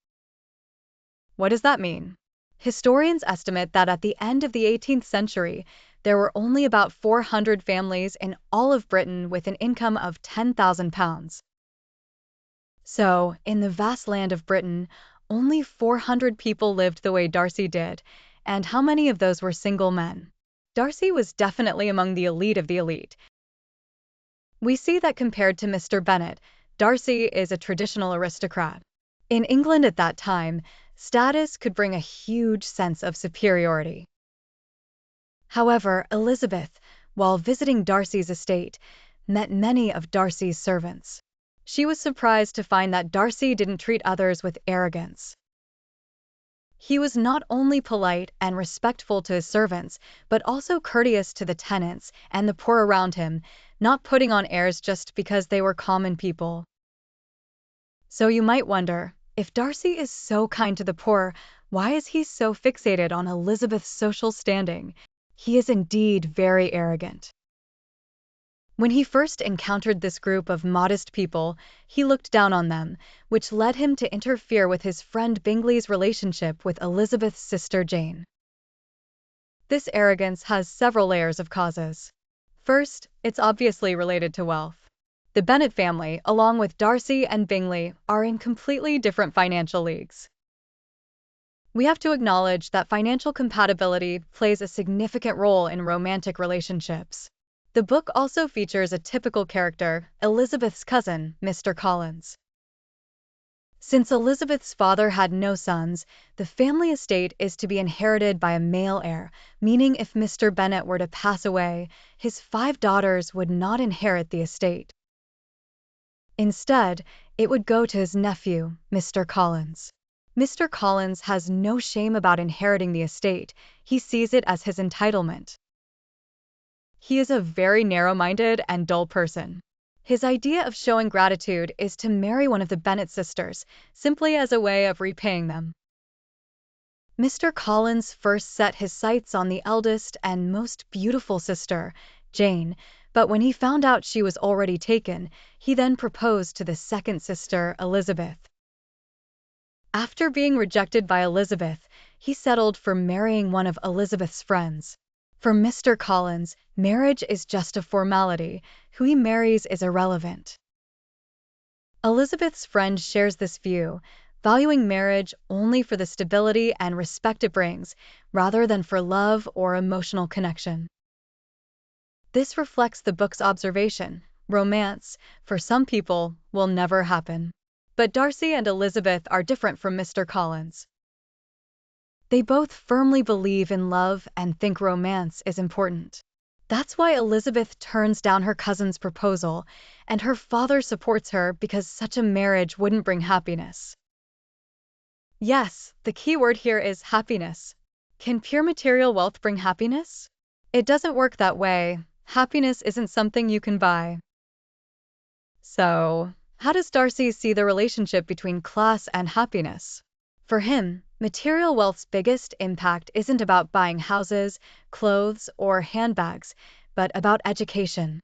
Speaker 1: What does that mean? Historians estimate that at the end of the 18th century, there were only about 400 families in all of Britain with an income of £10,000. So, in the vast land of Britain, only 400 people lived the way Darcy did, and how many of those were single men? Darcy was definitely among the elite of the elite. We see that compared to Mr. Bennet, Darcy is a traditional aristocrat. In England at that time, status could bring a huge sense of superiority. However, Elizabeth, while visiting Darcy's estate, met many of Darcy's servants. She was surprised to find that Darcy didn't treat others with arrogance. He was not only polite and respectful to his servants, but also courteous to the tenants and the poor around him, not putting on airs just because they were common people. So you might wonder, if Darcy is so kind to the poor, why is he so fixated on Elizabeth's social standing? He is indeed very arrogant. When he first encountered this group of modest people, he looked down on them, which led him to interfere with his friend Bingley's relationship with Elizabeth's sister Jane. This arrogance has several layers of causes. First, it's obviously related to wealth. The Bennet family, along with Darcy and Bingley, are in completely different financial leagues. We have to acknowledge that financial compatibility plays a significant role in romantic relationships. The book also features a typical character, Elizabeth's cousin, Mr. Collins. Since Elizabeth's father had no sons, the family estate is to be inherited by a male heir, meaning if Mr. Bennet were to pass away, his 5 daughters would not inherit the estate. Instead, it would go to his nephew, Mr. Collins. Mr. Collins has no shame about inheriting the estate. He sees it as his entitlement. He is a very narrow-minded and dull person. His idea of showing gratitude is to marry one of the Bennet sisters, simply as a way of repaying them. Mr. Collins first set his sights on the eldest and most beautiful sister, Jane, but when he found out she was already taken, he then proposed to the second sister, Elizabeth. After being rejected by Elizabeth, he settled for marrying one of Elizabeth's friends. For Mr. Collins, marriage is just a formality. Who he marries is irrelevant. Elizabeth's friend shares this view, valuing marriage only for the stability and respect it brings, rather than for love or emotional connection. This reflects the book's observation: romance, for some people, will never happen. But Darcy and Elizabeth are different from Mr. Collins. They both firmly believe in love and think romance is important. That's why Elizabeth turns down her cousin's proposal, and her father supports her because such a marriage wouldn't bring happiness. Yes, the key word here is happiness. Can pure material wealth bring happiness? It doesn't work that way. Happiness isn't something you can buy. So, how does Darcy see the relationship between class and happiness? For him, material wealth's biggest impact isn't about buying houses, clothes, or handbags, but about education.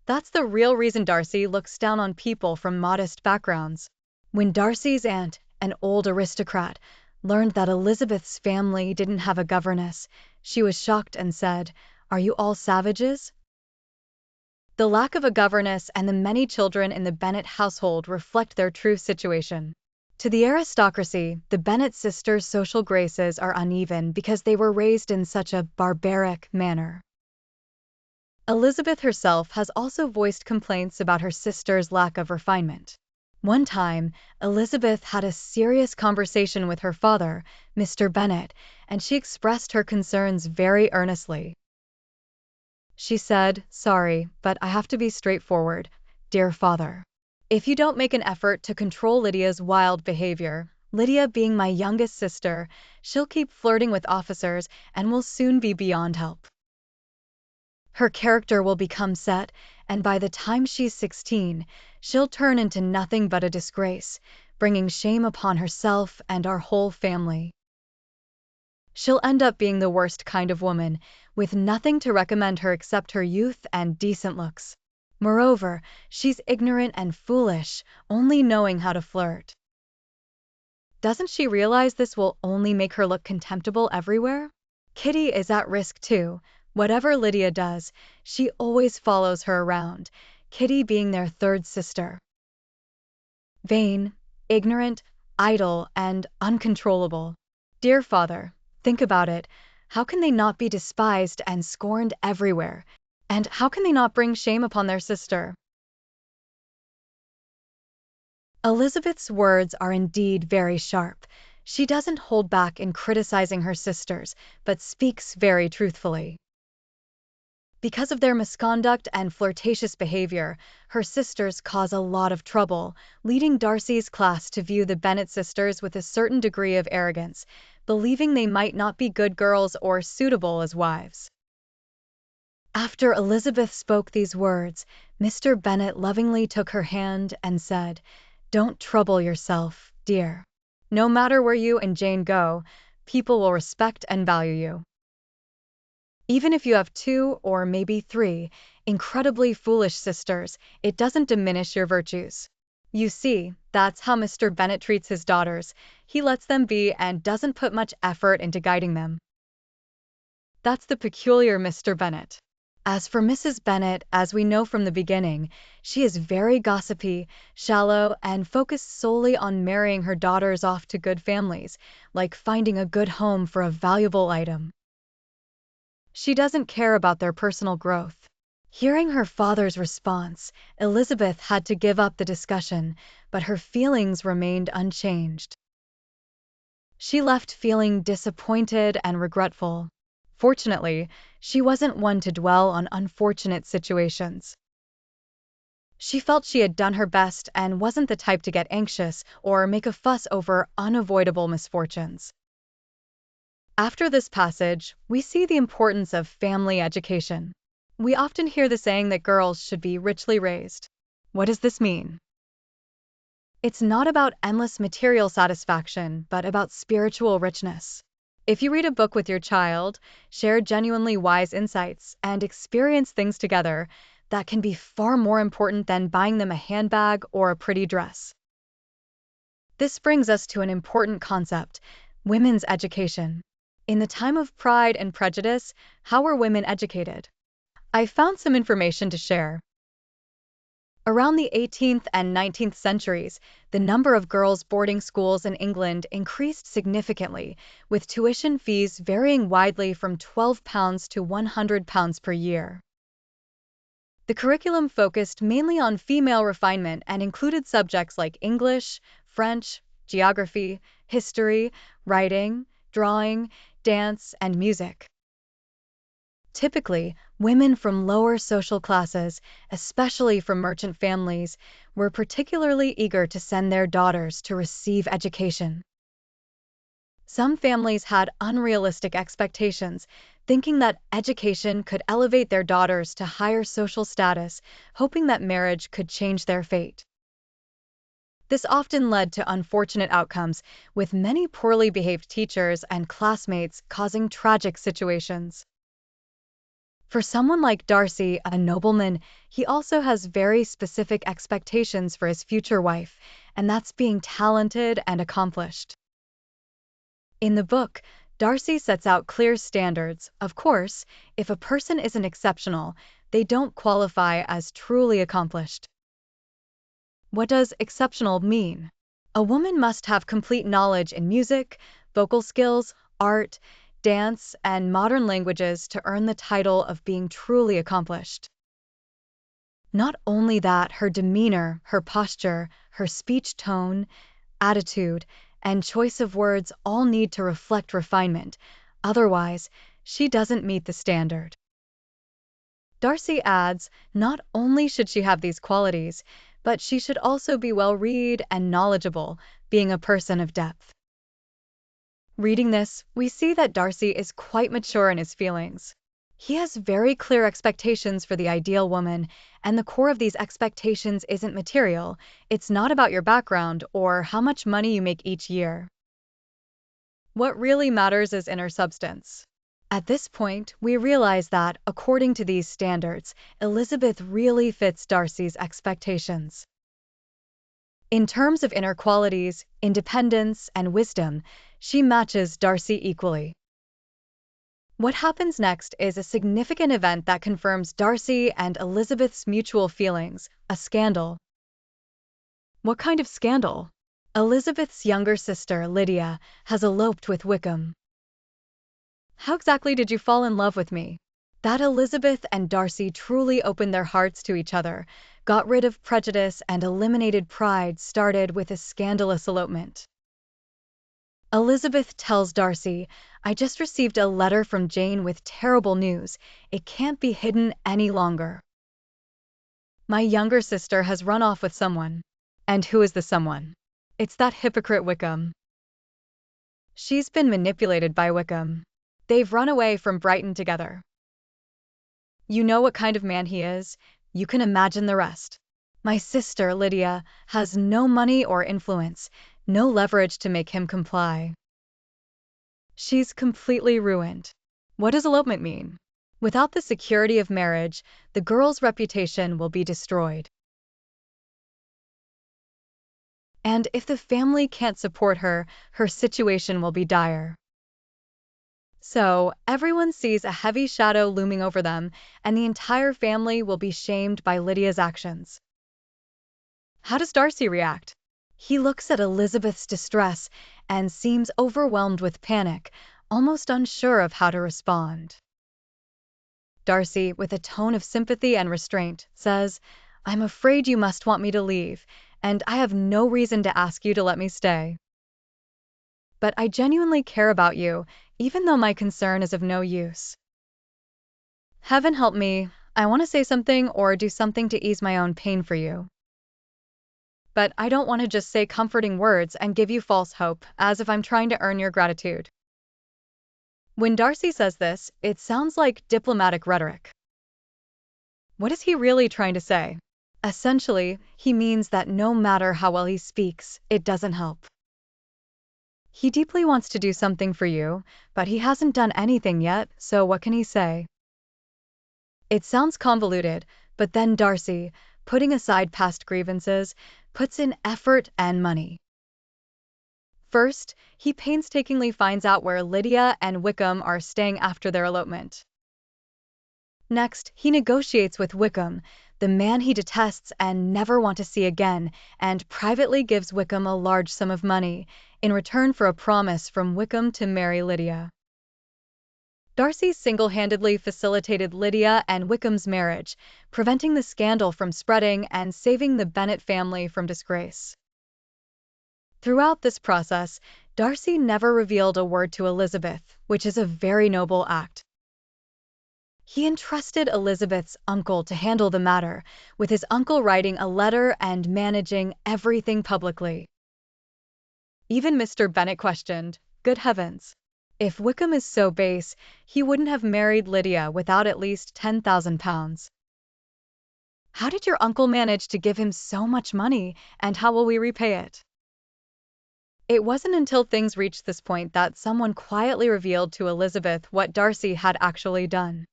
Speaker 1: That's the real reason Darcy looks down on people from modest backgrounds. When Darcy's aunt, an old aristocrat, learned that Elizabeth's family didn't have a governess, she was shocked and said, "Are you all savages?" The lack of a governess and the many children in the Bennet household reflect their true situation. To the aristocracy, the Bennet sisters' social graces are uneven because they were raised in such a barbaric manner. Elizabeth herself has also voiced complaints about her sister's lack of refinement. One time, Elizabeth had a serious conversation with her father, Mr. Bennet, and she expressed her concerns very earnestly. She said, "Sorry, but I have to be straightforward, dear father. If you don't make an effort to control Lydia's wild behavior, Lydia being my youngest sister, she'll keep flirting with officers and will soon be beyond help. Her character will become set, and by the time she's 16, she'll turn into nothing but a disgrace, bringing shame upon herself and our whole family. She'll end up being the worst kind of woman, with nothing to recommend her except her youth and decent looks. Moreover, she's ignorant and foolish, only knowing how to flirt. Doesn't she realize this will only make her look contemptible everywhere? Kitty is at risk too. Whatever Lydia does, she always follows her around, Kitty being their third sister. Vain, ignorant, idle, and uncontrollable. Dear father, think about it. How can they not be despised and scorned everywhere? And how can they not bring shame upon their sister? Elizabeth's words are indeed very sharp. She doesn't hold back in criticizing her sisters, but speaks very truthfully. Because of their misconduct and flirtatious behavior, her sisters cause a lot of trouble, leading Darcy's class to view the Bennet sisters with a certain degree of arrogance, believing they might not be good girls or suitable as wives. After Elizabeth spoke these words, Mr. Bennet lovingly took her hand and said, "Don't trouble yourself, dear. No matter where you and Jane go, people will respect and value you. Even if you have 2 or maybe 3 incredibly foolish sisters, it doesn't diminish your virtues. You see, that's how Mr. Bennet treats his daughters. He lets them be and doesn't put much effort into guiding them. That's the peculiar Mr. Bennet." As for Mrs. Bennet, as we know from the beginning, she is very gossipy, shallow, and focused solely on marrying her daughters off to good families, like finding a good home for a valuable item. She doesn't care about their personal growth. Hearing her father's response, Elizabeth had to give up the discussion, but her feelings remained unchanged. She left feeling disappointed and regretful. Fortunately, she wasn't one to dwell on unfortunate situations. She felt she had done her best and wasn't the type to get anxious or make a fuss over unavoidable misfortunes. After this passage, we see the importance of family education. We often hear the saying that girls should be richly raised. What does this mean? It's not about endless material satisfaction, but about spiritual richness. If you read a book with your child, share genuinely wise insights, and experience things together, that can be far more important than buying them a handbag or a pretty dress. This brings us to an important concept: women's education. In the time of Pride and Prejudice, how were women educated? I found some information to share. Around the 18th and 19th centuries, the number of girls' boarding schools in England increased significantly, with tuition fees varying widely from £12 to £100 per year. The curriculum focused mainly on female refinement and included subjects like English, French, geography, history, writing, drawing, dance, and music. Typically, women from lower social classes, especially from merchant families, were particularly eager to send their daughters to receive education. Some families had unrealistic expectations, thinking that education could elevate their daughters to higher social status, hoping that marriage could change their fate. This often led to unfortunate outcomes, with many poorly behaved teachers and classmates causing tragic situations. For someone like Darcy, a nobleman, he also has very specific expectations for his future wife, and that's being talented and accomplished. In the book, Darcy sets out clear standards. Of course, if a person isn't exceptional, they don't qualify as truly accomplished. What does exceptional mean? A woman must have complete knowledge in music, vocal skills, art, dance, and modern languages to earn the title of being truly accomplished. Not only that, her demeanor, her posture, her speech tone, attitude, and choice of words all need to reflect refinement, otherwise, she doesn't meet the standard. Darcy adds, not only should she have these qualities, but she should also be well-read and knowledgeable, being a person of depth. Reading this, we see that Darcy is quite mature in his feelings. He has very clear expectations for the ideal woman, and the core of these expectations isn't material. It's not about your background or how much money you make each year. What really matters is inner substance. At this point, we realize that, according to these standards, Elizabeth really fits Darcy's expectations. In terms of inner qualities, independence, and wisdom, she matches Darcy equally. What happens next is a significant event that confirms Darcy and Elizabeth's mutual feelings: a scandal. What kind of scandal? Elizabeth's younger sister, Lydia, has eloped with Wickham. How exactly did you fall in love with me? That Elizabeth and Darcy truly opened their hearts to each other, got rid of prejudice, and eliminated pride started with a scandalous elopement. Elizabeth tells Darcy, I just received a letter from Jane with terrible news. It can't be hidden any longer. My younger sister has run off with someone. And who is the someone? It's that hypocrite Wickham. She's been manipulated by Wickham. They've run away from Brighton together. You know what kind of man he is. You can imagine the rest. My sister, Lydia, has no money or influence, no leverage to make him comply. She's completely ruined. What does elopement mean? Without the security of marriage, the girl's reputation will be destroyed. And if the family can't support her, her situation will be dire. So, everyone sees a heavy shadow looming over them, and the entire family will be shamed by Lydia's actions. How does Darcy react? He looks at Elizabeth's distress and seems overwhelmed with panic, almost unsure of how to respond. Darcy, with a tone of sympathy and restraint, says, "I'm afraid you must want me to leave, and I have no reason to ask you to let me stay. But I genuinely care about you, even though my concern is of no use. Heaven help me, I want to say something or do something to ease my own pain for you. But I don't want to just say comforting words and give you false hope, as if I'm trying to earn your gratitude." When Darcy says this, it sounds like diplomatic rhetoric. What is he really trying to say? Essentially, he means that no matter how well he speaks, it doesn't help. He deeply wants to do something for you, but he hasn't done anything yet, so what can he say? It sounds convoluted, but then Darcy, putting aside past grievances, puts in effort and money. First, he painstakingly finds out where Lydia and Wickham are staying after their elopement. Next, he negotiates with Wickham, the man he detests and never want to see again, and privately gives Wickham a large sum of money, in return for a promise from Wickham to marry Lydia. Darcy single-handedly facilitated Lydia and Wickham's marriage, preventing the scandal from spreading and saving the Bennet family from disgrace. Throughout this process, Darcy never revealed a word to Elizabeth, which is a very noble act. He entrusted Elizabeth's uncle to handle the matter, with his uncle writing a letter and managing everything publicly. Even Mr. Bennet questioned, "Good heavens! If Wickham is so base, he wouldn't have married Lydia without at least £10,000. How did your uncle manage to give him so much money, and how will we repay it?" It wasn't until things reached this point that someone quietly revealed to Elizabeth what Darcy had actually done.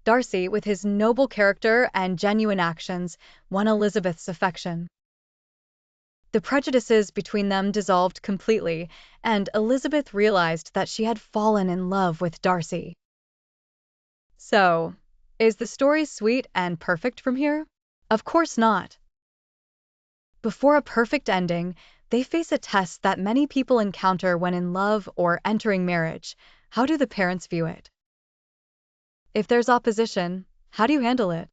Speaker 1: Darcy, with his noble character and genuine actions, won Elizabeth's affection. The prejudices between them dissolved completely, and Elizabeth realized that she had fallen in love with Darcy. So, is the story sweet and perfect from here? Of course not. Before a perfect ending, they face a test that many people encounter when in love or entering marriage. How do the parents view it? If there's opposition, how do you handle it?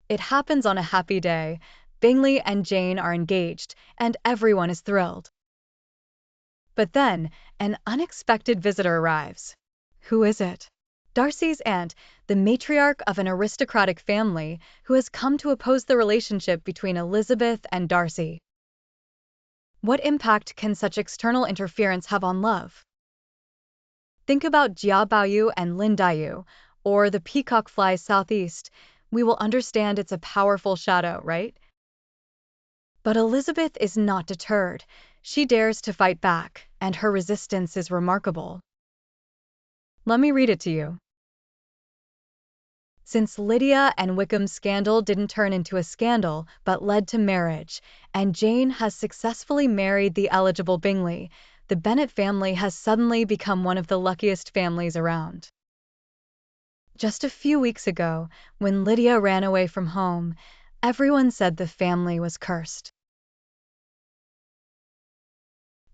Speaker 1: It happens on a happy day. Bingley and Jane are engaged, and everyone is thrilled. But then, an unexpected visitor arrives. Who is it? Darcy's aunt, the matriarch of an aristocratic family, who has come to oppose the relationship between Elizabeth and Darcy. What impact can such external interference have on love? Think about Jia Baoyu and Lin Dayu, or the peacock flies southeast. We will understand it's a powerful shadow, right? But Elizabeth is not deterred. She dares to fight back, and her resistance is remarkable. Let me read it to you. Since Lydia and Wickham's scandal didn't turn into a scandal, but led to marriage, and Jane has successfully married the eligible Bingley, the Bennet family has suddenly become one of the luckiest families around. Just a few weeks ago, when Lydia ran away from home, everyone said the family was cursed.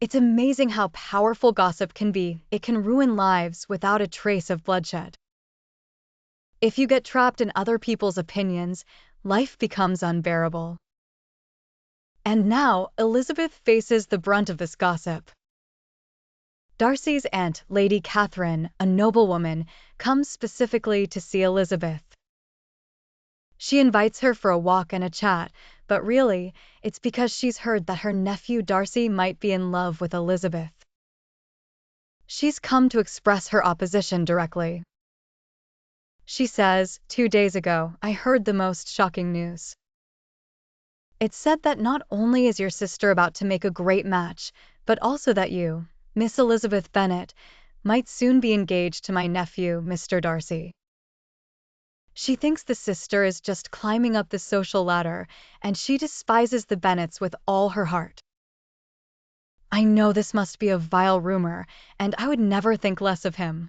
Speaker 1: It's amazing how powerful gossip can be. It can ruin lives without a trace of bloodshed. If you get trapped in other people's opinions, life becomes unbearable. And now, Elizabeth faces the brunt of this gossip. Darcy's aunt, Lady Catherine, a noblewoman, comes specifically to see Elizabeth. She invites her for a walk and a chat, but really, it's because she's heard that her nephew Darcy might be in love with Elizabeth. She's come to express her opposition directly. She says, 2 days ago, I heard the most shocking news. It's said that not only is your sister about to make a great match, but also that you, Miss Elizabeth Bennet, might soon be engaged to my nephew, Mr. Darcy. She thinks the sister is just climbing up the social ladder, and she despises the Bennets with all her heart. I know this must be a vile rumor, and I would never think less of him.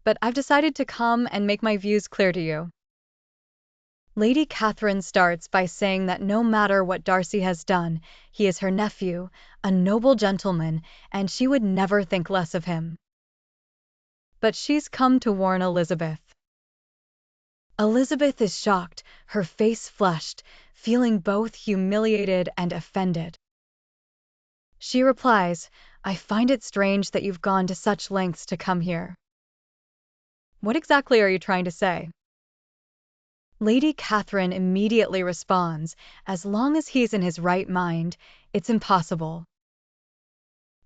Speaker 1: But I've decided to come and make my views clear to you. Lady Catherine starts by saying that no matter what Darcy has done, he is her nephew, a noble gentleman, and she would never think less of him. But she's come to warn Elizabeth. Elizabeth is shocked, her face flushed, feeling both humiliated and offended. She replies, "I find it strange that you've gone to such lengths to come here." What exactly are you trying to say? Lady Catherine immediately responds, "As long as he's in his right mind, it's impossible.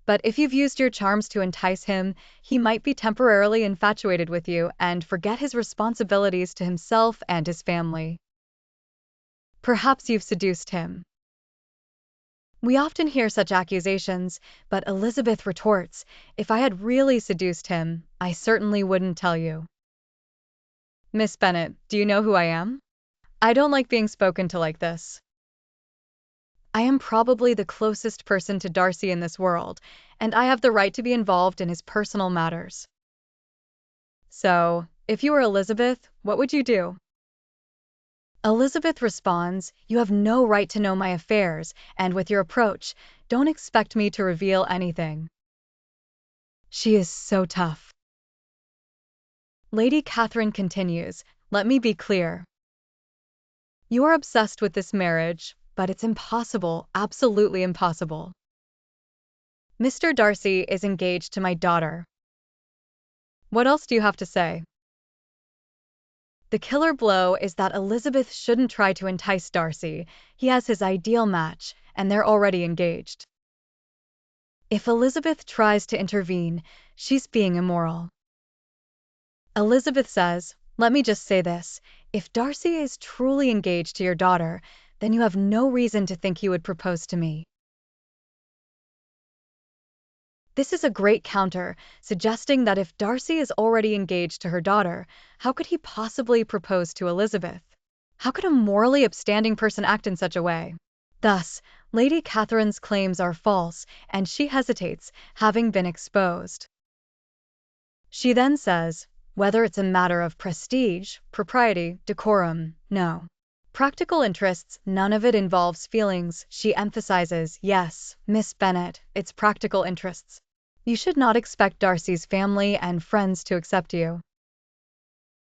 Speaker 1: But if you've used your charms to entice him, he might be temporarily infatuated with you and forget his responsibilities to himself and his family. Perhaps you've seduced him." We often hear such accusations, but Elizabeth retorts, "If I had really seduced him, I certainly wouldn't tell you." Miss Bennet, do you know who I am? I don't like being spoken to like this. I am probably the closest person to Darcy in this world, and I have the right to be involved in his personal matters. So, if you were Elizabeth, what would you do? Elizabeth responds, "You have no right to know my affairs, and with your approach, don't expect me to reveal anything." She is so tough. Lady Catherine continues, "Let me be clear. You are obsessed with this marriage, but it's impossible, absolutely impossible. Mr. Darcy is engaged to my daughter. What else do you have to say?" The killer blow is that Elizabeth shouldn't try to entice Darcy. He has his ideal match, and they're already engaged. If Elizabeth tries to intervene, she's being immoral. Elizabeth says, "Let me just say this. If Darcy is truly engaged to your daughter, then you have no reason to think he would propose to me." This is a great counter, suggesting that if Darcy is already engaged to her daughter, how could he possibly propose to Elizabeth? How could a morally upstanding person act in such a way? Thus, Lady Catherine's claims are false, and she hesitates, having been exposed. She then says, "Whether it's a matter of prestige, propriety, decorum, no. Practical interests, none of it involves feelings," she emphasizes. "Yes, Miss Bennet, it's practical interests. You should not expect Darcy's family and friends to accept you.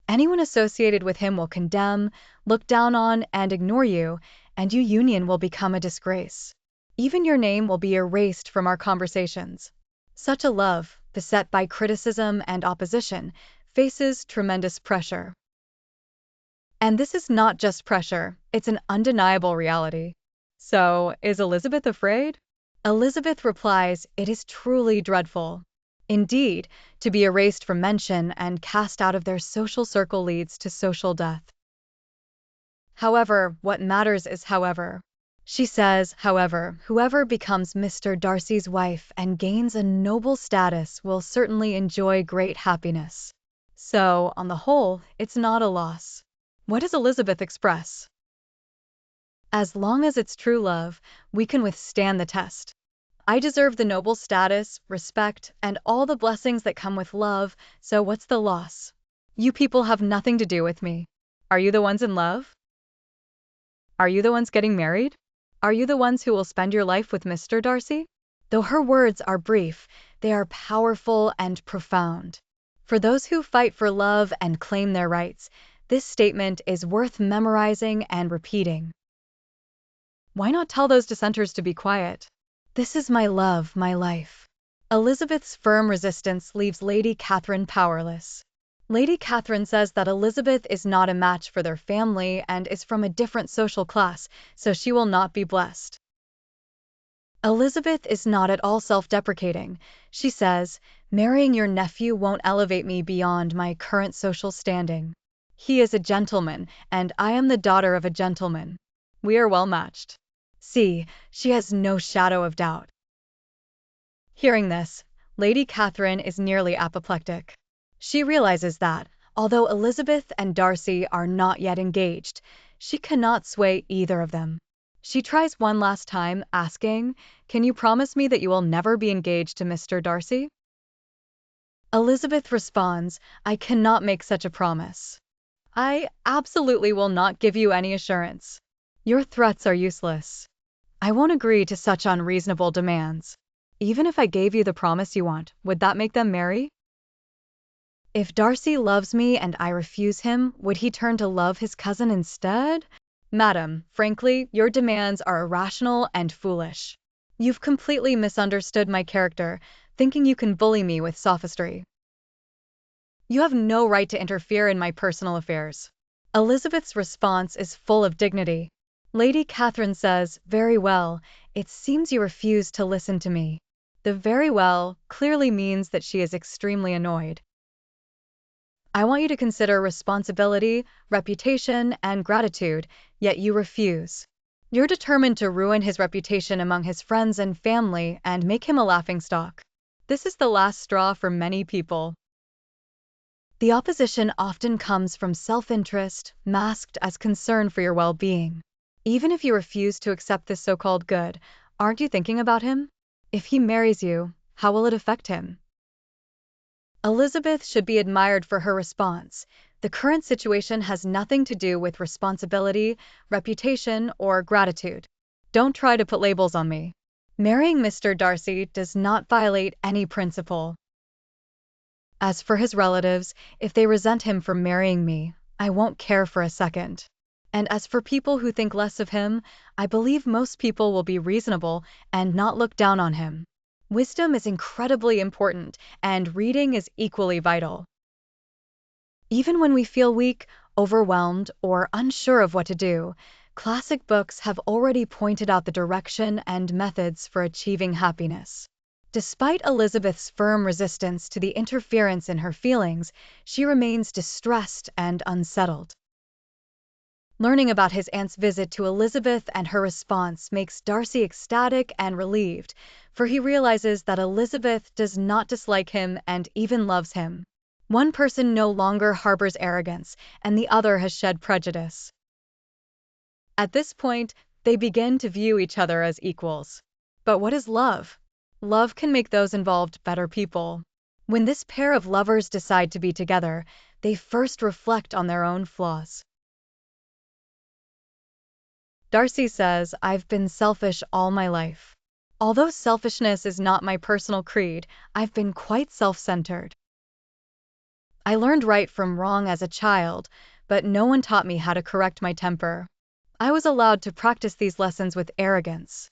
Speaker 1: Anyone associated with him will condemn, look down on, and ignore you, and your union will become a disgrace. Even your name will be erased from our conversations. Such a love, beset by criticism and opposition, faces tremendous pressure." And this is not just pressure, it's an undeniable reality. So, is Elizabeth afraid? Elizabeth replies, "It is truly dreadful. Indeed, to be erased from mention and cast out of their social circle leads to social death. However, what matters is however." She says, "However, whoever becomes Mr. Darcy's wife and gains a noble status will certainly enjoy great happiness. So, on the whole, it's not a loss." What does Elizabeth express? "As long as it's true love, we can withstand the test. I deserve the noble status, respect, and all the blessings that come with love, so what's the loss? You people have nothing to do with me. Are you the ones in love? Are you the ones getting married? Are you the ones who will spend your life with Mr. Darcy?" Though her words are brief, they are powerful and profound. For those who fight for love and claim their rights, this statement is worth memorizing and repeating. Why not tell those dissenters to be quiet? This is my love, my life. Elizabeth's firm resistance leaves Lady Catherine powerless. Lady Catherine says that Elizabeth is not a match for their family and is from a different social class, so she will not be blessed. Elizabeth is not at all self-deprecating. She says, "Marrying your nephew won't elevate me beyond my current social standing. He is a gentleman, and I am the daughter of a gentleman. We are well matched." See, she has no shadow of doubt. Hearing this, Lady Catherine is nearly apoplectic. She realizes that, although Elizabeth and Darcy are not yet engaged, she cannot sway either of them. She tries one last time, asking, "Can you promise me that you will never be engaged to Mr. Darcy?" Elizabeth responds, "I cannot make such a promise. I absolutely will not give you any assurance. Your threats are useless. I won't agree to such unreasonable demands. Even if I gave you the promise you want, would that make them marry? If Darcy loves me and I refuse him, would he turn to love his cousin instead? Madam, frankly, your demands are irrational and foolish. You've completely misunderstood my character, thinking you can bully me with sophistry. You have no right to interfere in my personal affairs." Elizabeth's response is full of dignity. Lady Catherine says, "Very well, it seems you refuse to listen to me." The "very well" clearly means that she is extremely annoyed. "I want you to consider responsibility, reputation, and gratitude, yet you refuse. You're determined to ruin his reputation among his friends and family and make him a laughingstock. This is the last straw for many people." The opposition often comes from self-interest, masked as concern for your well-being. Even if you refuse to accept this so-called good, aren't you thinking about him? If he marries you, how will it affect him? Elizabeth should be admired for her response. The current situation has nothing to do with responsibility, reputation, or gratitude. Don't try to put labels on me. Marrying Mr. Darcy does not violate any principle. As for his relatives, if they resent him for marrying me, I won't care for a second. And as for people who think less of him, I believe most people will be reasonable and not look down on him. Wisdom is incredibly important, and reading is equally vital. Even when we feel weak, overwhelmed, or unsure of what to do, classic books have already pointed out the direction and methods for achieving happiness. Despite Elizabeth's firm resistance to the interference in her feelings, she remains distressed and unsettled. Learning about his aunt's visit to Elizabeth and her response makes Darcy ecstatic and relieved, for he realizes that Elizabeth does not dislike him and even loves him. One person no longer harbors arrogance, and the other has shed prejudice. At this point, they begin to view each other as equals. But what is love? Love can make those involved better people. When this pair of lovers decide to be together, they first reflect on their own flaws. Darcy says, "I've been selfish all my life. Although selfishness is not my personal creed, I've been quite self-centered. I learned right from wrong as a child, but no one taught me how to correct my temper. I was allowed to practice these lessons with arrogance.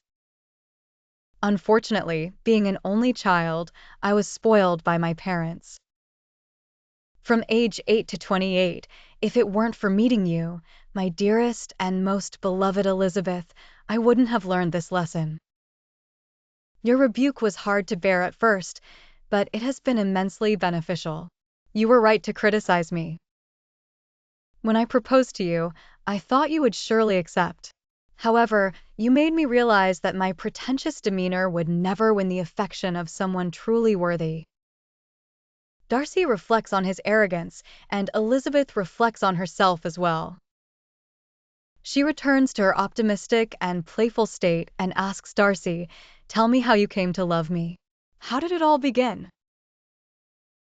Speaker 1: Unfortunately, being an only child, I was spoiled by my parents. From age 8 to 28, if it weren't for meeting you, my dearest and most beloved Elizabeth, I wouldn't have learned this lesson. Your rebuke was hard to bear at first, but it has been immensely beneficial. You were right to criticize me. When I proposed to you, I thought you would surely accept. However, you made me realize that my pretentious demeanor would never win the affection of someone truly worthy." Darcy reflects on his arrogance, and Elizabeth reflects on herself as well. She returns to her optimistic and playful state and asks Darcy, "Tell me how you came to love me. How did it all begin?"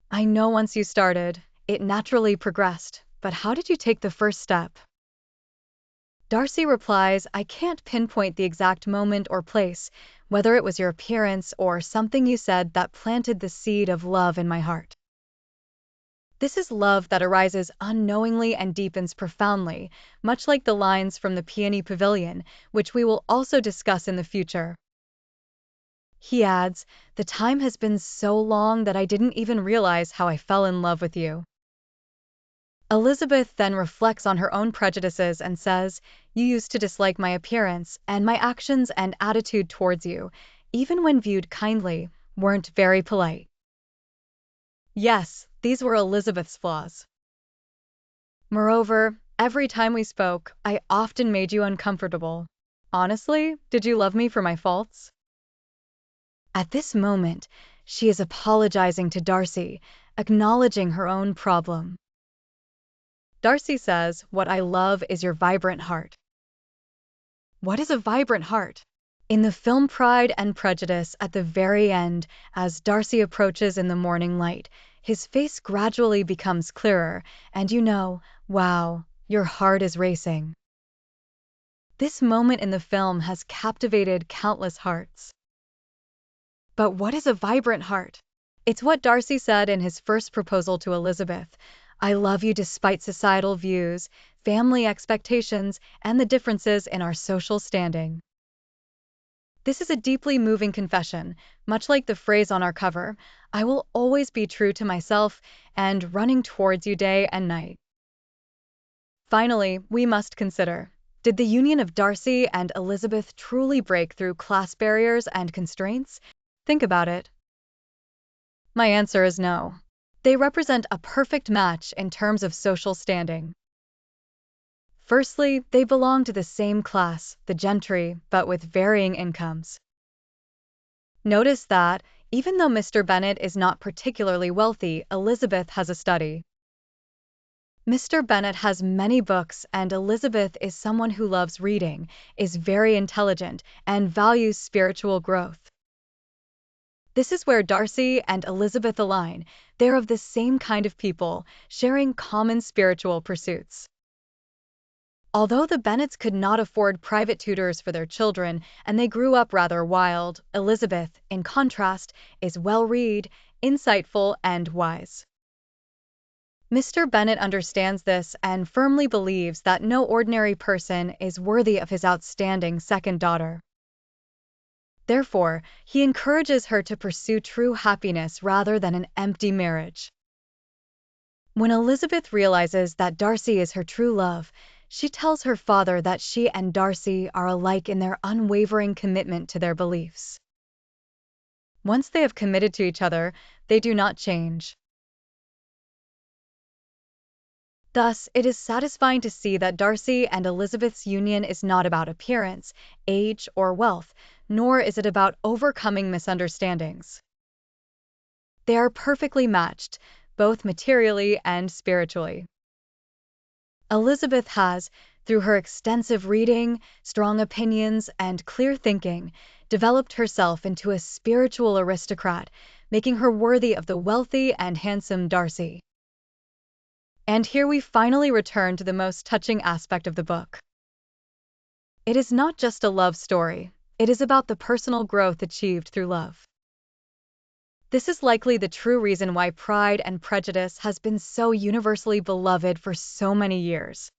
Speaker 1: "I know once you started, it naturally progressed, but how did you take the first step?" Darcy replies, "I can't pinpoint the exact moment or place, whether it was your appearance or something you said that planted the seed of love in my heart. This is love that arises unknowingly and deepens profoundly, much like the lines from the Peony Pavilion, which we will also discuss in the future." He adds, "The time has been so long that I didn't even realize how I fell in love with you." Elizabeth then reflects on her own prejudices and says, "You used to dislike my appearance, and my actions and attitude towards you, even when viewed kindly, weren't very polite." Yes, these were Elizabeth's flaws. "Moreover, every time we spoke, I often made you uncomfortable. Honestly, did you love me for my faults?" At this moment, she is apologizing to Darcy, acknowledging her own problem. Darcy says, "What I love is your vibrant heart. What is a vibrant heart? In the film Pride and Prejudice, at the very end, as Darcy approaches in the morning light, his face gradually becomes clearer, and you know, wow, your heart is racing. This moment in the film has captivated countless hearts. But what is a vibrant heart? It's what Darcy said in his first proposal to Elizabeth. I love you despite societal views, family expectations, and the differences in our social standing. This is a deeply moving confession, much like the phrase on our cover, I will always be true to myself and running towards you day and night. Finally, we must consider, did the union of Darcy and Elizabeth truly break through class barriers and constraints? Think about it. My answer is no. They represent a perfect match in terms of social standing. Firstly, they belong to the same class, the gentry, but with varying incomes. Notice that, even though Mr. Bennet is not particularly wealthy, Elizabeth has a study. Mr. Bennet has many books, and Elizabeth is someone who loves reading, is very intelligent, and values spiritual growth. This is where Darcy and Elizabeth align. They're of the same kind of people, sharing common spiritual pursuits. Although the Bennets could not afford private tutors for their children, and they grew up rather wild, Elizabeth, in contrast, is well-read, insightful, and wise. Mr. Bennet understands this and firmly believes that no ordinary person is worthy of his outstanding second daughter. Therefore, he encourages her to pursue true happiness rather than an empty marriage. When Elizabeth realizes that Darcy is her true love, she tells her father that she and Darcy are alike in their unwavering commitment to their beliefs. Once they have committed to each other, they do not change. Thus, it is satisfying to see that Darcy and Elizabeth's union is not about appearance, age, or wealth, nor is it about overcoming misunderstandings. They are perfectly matched, both materially and spiritually. Elizabeth has, through her extensive reading, strong opinions, and clear thinking, developed herself into a spiritual aristocrat, making her worthy of the wealthy and handsome Darcy. And here we finally return to the most touching aspect of the book. It is not just a love story, it is about the personal growth achieved through love. This is likely the true reason why Pride and Prejudice has been so universally beloved for so many years.